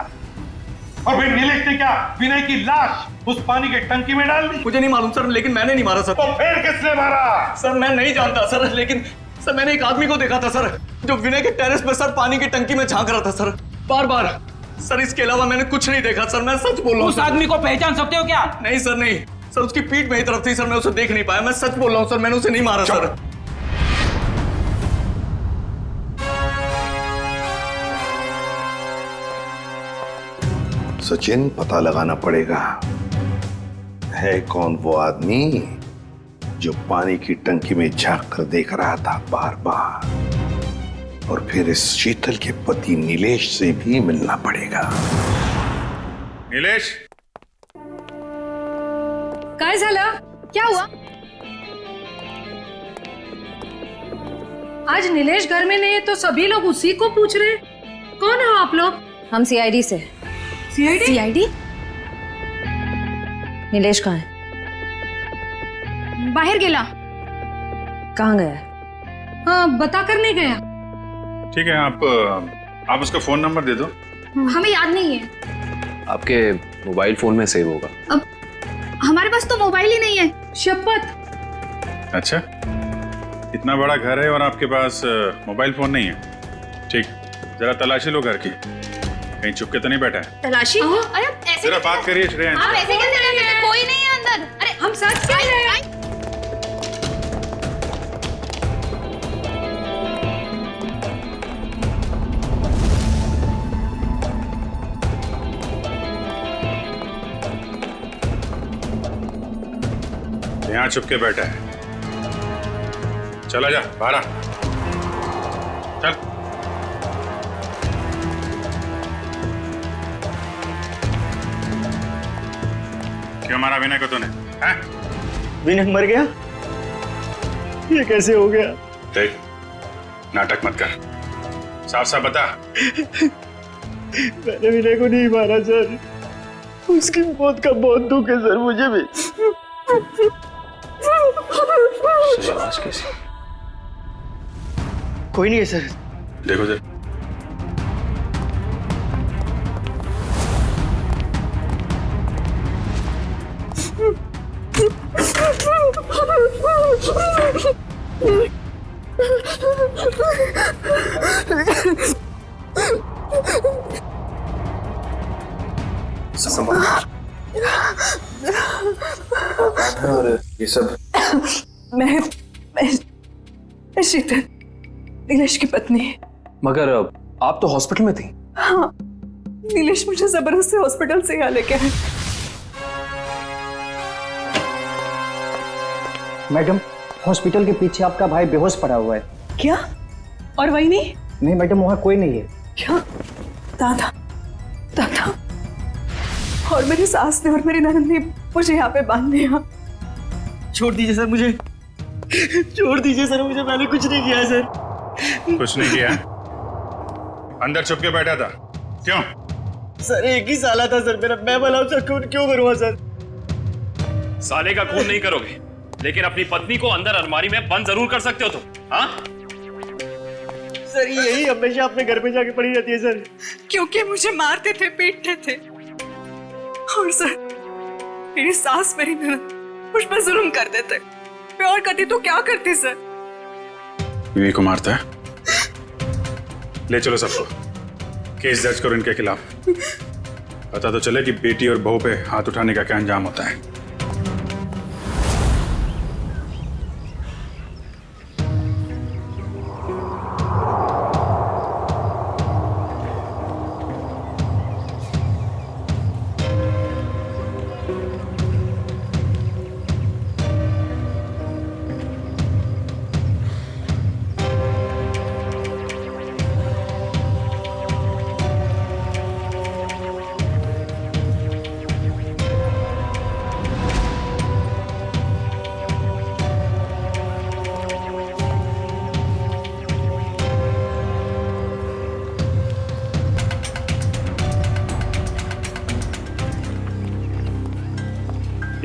और फिर नीलेश ने क्या विनय की लाश उस पानी के टंकी में डाल दी? मुझे नहीं मालूम सर, लेकिन मैंने नहीं मारा सर। तो फिर किसने मारा? सर, मैं नहीं जानता सर, लेकिन सर मैंने एक आदमी को देखा था सर, जो विनय के टेरेस पे सर पानी की टंकी में झांक रहा था सर, बार बार। सर, इसके अलावा मैंने कुछ नहीं देखा सर। मैं सच बोल रहा हूँ। उस आदमी को पहचान सकते हो क्या? नहीं सर, नहीं सर, उसकी पीठ मेरी तरफ थी सर। मैं उसे देख नहीं पाया। मैं सच बोल रहा हूँ सर, मैंने उसे नहीं मारा सर। सचिन, पता लगाना पड़ेगा है कौन वो आदमी जो पानी की टंकी में झांक कर देख रहा था बार बार। और फिर इस शीतल के पति नीलेश से भी मिलना पड़ेगा। नीलेश, काय झालं? क्या हुआ? आज नीलेश घर में नहीं है तो सभी लोग उसी को पूछ रहे हैं। कौन हो आप लोग? हम सीआईडी से। सीआईडी? सीआईडी? नीलेश कहाँ है? बाहर गेला। कहाँ गया? हाँ, बता कर नहीं गया। ठीक है, आप उसका फोन नंबर दे दो। हमें याद नहीं है। आपके मोबाइल फोन में सेव होगा। अब हमारे पास तो मोबाइल ही नहीं है। शपथ। अच्छा, इतना बड़ा घर है और आपके पास मोबाइल फोन नहीं है? ठीक, जरा तलाशी लो घर की, कहीं चुप के तो नहीं बैठा है। तलाशी? अरे ऐसे जरा बात करिए श्रेया। आप ऐसे कैसे कर सकते हैं? कोई नहीं है अंदर। अरे हम सच कह रहे हैं। यहाँ चुप के बैठा है। चला जा बाहर आ। चल। क्यों मारा विनय को तूने? विनय मर गया? ये कैसे हो गया? देख, नाटक मत कर, साफ साफ बता। मैंने विनय को नहीं मारा सर। उसकी मौत का बहुत दुख है सर, मुझे भी। आवाज कैसी? कोई नहीं है सर। देखो सर, और ये सब मैं शीतल, नीलेश की पत्नी। मगर आप तो हॉस्पिटल में थी। हाँ, नीलेश मुझे जबरदस्ती हॉस्पिटल से यहाँ लेके आए। मैडम, हॉस्पिटल के पीछे आपका भाई बेहोश पड़ा हुआ है। क्या? और वही नहीं? नहीं मैडम, वहाँ कोई नहीं है। क्या? दादा, दादा, और मेरी सास ने और मेरी ननद ने मुझे यहाँ पे बांध दिया। छोड़ दीजिए सर मुझे, छोड़ दीजिए सर मुझे, मैंने कुछ नहीं किया है सर। कुछ नहीं किया? अंदर छुप के बैठा था क्यों? सर एक ही साला था सर मेरा, मैं भला उसका खून क्यों करूँगा सर? साले का खून नहीं करोगे, लेकिन अपनी पत्नी को अंदर अलमारी में बंद जरूर कर सकते हो तुम। हाँ सर यही हमेशा अपने घर पे जाके पड़ी रहती है सर। क्योंकि मुझे मारते थे, पीटते थे। और सर मेरी सास मेरी ननद मुझ पर जुल्म करते थे। मैं और करती तो क्या करती सर? बीवी को मारता है? ले चलो सबको, केस दर्ज करो इनके खिलाफ। पता तो चले कि बेटी और बहू पे हाथ उठाने का क्या अंजाम होता है।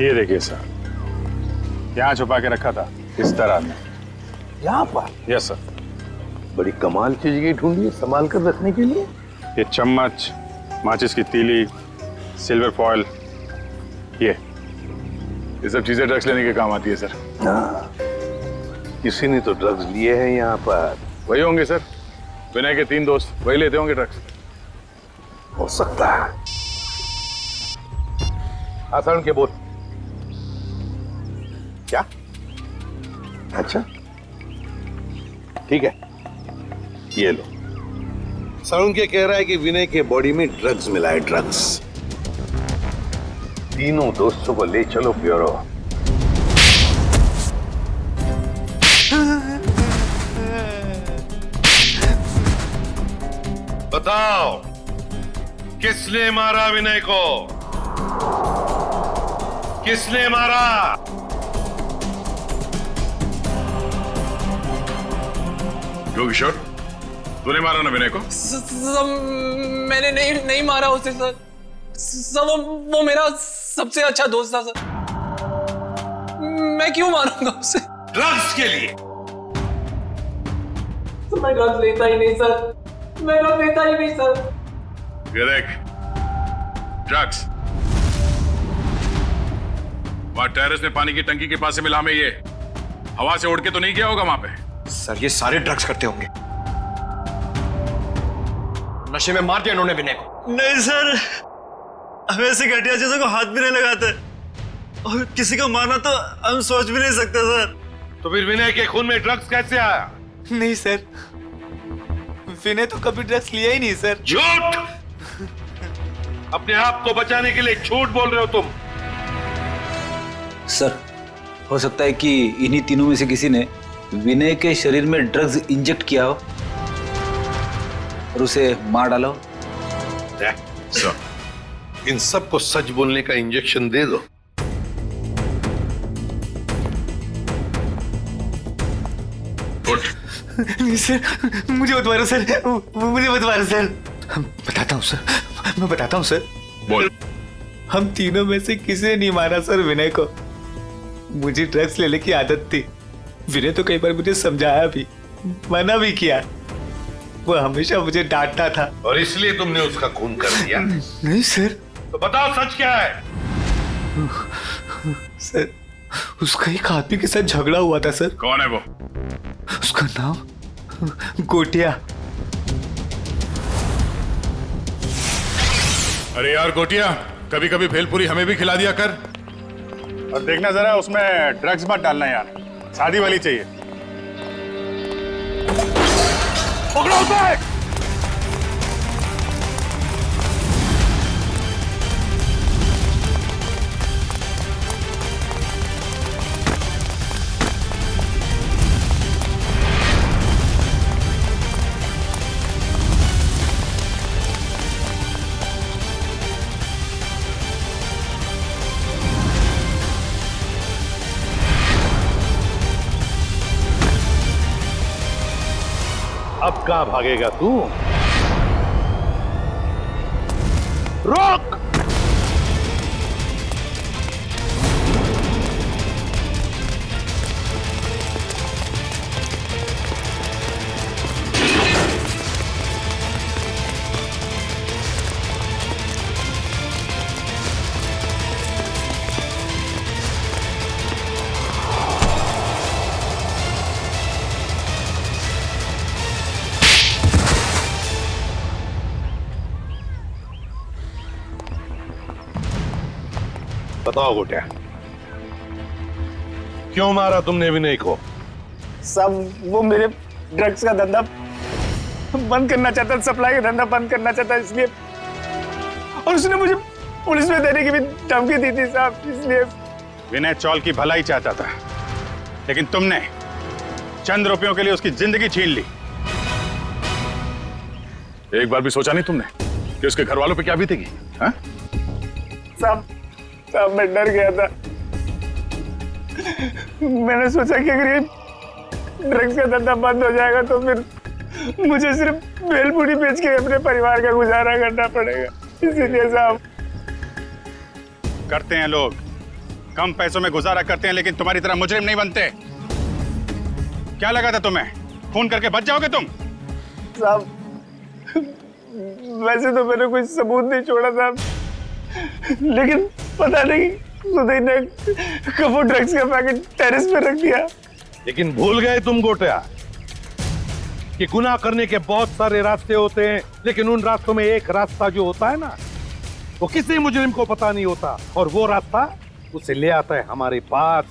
ये देखिए सर, यहाँ छुपा के रखा था इस तरह में। यहाँ पर? Yes sir. बड़ी कमाल की जगह ढूंढी है संभाल कर रखने के लिए। ये चम्मच, माचिस की तीली, सिल्वर फॉयल, ये सब चीजें ड्रग्स लेने के काम आती है सर। हाँ, किसी ने तो ड्रग्स लिए हैं यहाँ पर। वही होंगे सर, विनय के 3 दोस्त, वही लेते होंगे ड्रग्स। हो सकता है। आसान के बोल। क्या? अच्छा ठीक है, ये लो। सरुण के कह रहा है कि विनय के बॉडी में ड्रग्स मिला है, ड्रग्स। तीनों दोस्तों को ले चलो ब्यूरो। बताओ किसने मारा विनय को? किसने मारा? क्यों किशोर, तूने मारा ना विनय को? मैंने नहीं मारा उसे सर। वो मेरा सबसे अच्छा दोस्त था सर। मैं क्यों मारूंगा उसे? ड्रग्स के लिए? तो मैं ड्रग्स लेता ही नहीं सर, मैं ड्रग्स लेता ही नहीं सर। ये देख, ड्रग्स वहां टेरेस में पानी की टंकी के पास से मिला में, ये हवा से उड़ के तो नहीं गया होगा वहां पे? सर ये सारे ड्रग्स करते होंगे, नशे में मार दिया इन्होंने विनय को। नहीं सर, हम ऐसी घटिया चीजों को हाथ भी नहीं लगाते, और किसी को मारना तो हम सोच भी नहीं सकते सर। तो फिर विनय के खून में ड्रग्स कैसे आया? नहीं सर, विनय तो कभी ड्रग्स लिया ही नहीं सर। झूठ! अपने आप को बचाने के लिए झूठ बोल रहे हो तुम। सर हो सकता है कि इन्हीं तीनों में से किसी ने विनय के शरीर में ड्रग्स इंजेक्ट किया हो और उसे मार डाला हो। इन सबको सच बोलने का इंजेक्शन दे दो। नहीं सर, मुझे मत मारो सर, मुझे मत मारो सर। बताता हूँ सर, मैं बताता हूँ सर। बोल। हम तीनों में से किसी ने नहीं मारा सर विनय को। मुझे ड्रग्स लेने की आदत थी। विनय तो कई बार मुझे समझाया भी, मना भी किया। वो हमेशा मुझे डांटता था। और इसलिए तुमने उसका खून कर दिया? नहीं सर। तो बताओ सच क्या है? सर उसका एक आदमी के साथ झगड़ा हुआ था सर। कौन है वो? उसका नाम गोटिया। अरे यार गोटिया, कभी कभी भेलपुरी हमें भी खिला दिया कर। और देखना जरा उसमें ड्रग्स मत डालना यार, शादी वाली चाहिए। पकड़ो उसे! अब कहाँ भागेगा तू? रोक! बताओ गोटिया, क्यों मारा तुमने विनय को? सब वो मेरे ड्रग्स का धंधा बंद करना चाहता, सप्लाई का धंधा बंद करना चाहता, इसलिए। और उसने मुझे पुलिस में देने की भी धमकी दी थी साहब, इसलिए। विनय चौल की भलाई चाहता था, लेकिन तुमने चंद रुपयों के लिए उसकी जिंदगी छीन ली। एक बार भी सोचा नहीं तुमने कि उसके घर वालों पे क्या बीतेगी? हाँ? साहब मैं डर गया था। मैंने सोचा कि अगर ये ड्रग्स का धंधा बंद हो जाएगा तो फिर मुझे सिर्फ भेलपूरी बेच के अपने परिवार का गुजारा करना पड़ेगा, इसीलिए साहब। करते हैं लोग, कम पैसों में गुजारा करते हैं, लेकिन तुम्हारी तरह मुजरिम नहीं बनते। क्या लगा था तुम्हें खून करके बच जाओगे तुम? साहब वैसे तो मैंने कोई सबूत नहीं छोड़ा था, लेकिन पता नहीं सुधीर ने कब वो ड्रग्स का पैकेट टेरेस पे रख दिया। लेकिन भूल गए तुम गोटिया कि गुनाह करने के बहुत सारे रास्ते होते हैं, लेकिन उन रास्तों में एक रास्ता जो होता है ना, वो किसी मुजरिम को पता नहीं होता, और वो रास्ता उसे ले आता है हमारे पास,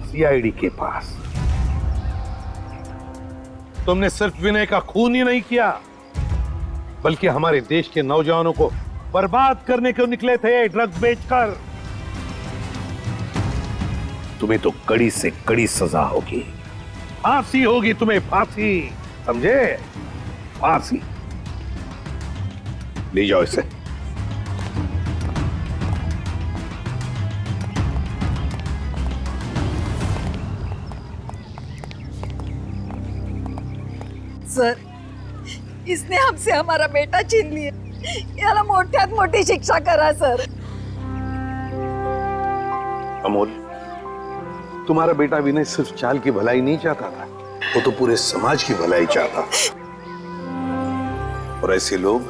सीआईडी के पास। तुमने सिर्फ विनय का खून ही नहीं किया, बल्कि हमारे देश के नौजवानों को बर्बाद करने को निकले थे ड्रग्स बेचकर। तुम्हें तो कड़ी से कड़ी सजा होगी, फांसी होगी तुम्हें, फांसी, समझे? फांसी। ले जाओ इसे। सर, इसने हमसे हमारा बेटा छीन लिया, याला मोठ्यात मोठी शिक्षा करा सर। अमोल, तुम्हारा बेटा विनय सिर्फ चाल की भलाई नहीं चाहता था, वो तो पूरे समाज की भलाई चाहता था। और ऐसे लोग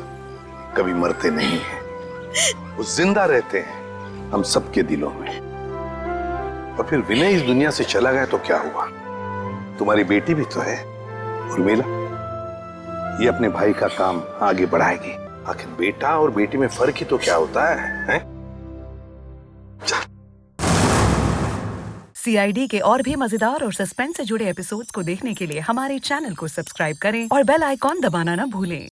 कभी मरते नहीं हैं, वो जिंदा रहते हैं हम सबके दिलों में। और फिर विनय इस दुनिया से चला गया तो क्या हुआ? तुम्हारी बेटी भी तो है उर्मिला, ये अपने भाई का काम आगे बढ़ाएगी। आखिर बेटा और बेटी में फर्क ही तो क्या होता है? सीआईडी के और भी मजेदार और सस्पेंस से जुड़े एपिसोड्स को देखने के लिए हमारे चैनल को सब्सक्राइब करें और बेल आइकॉन दबाना ना भूलें।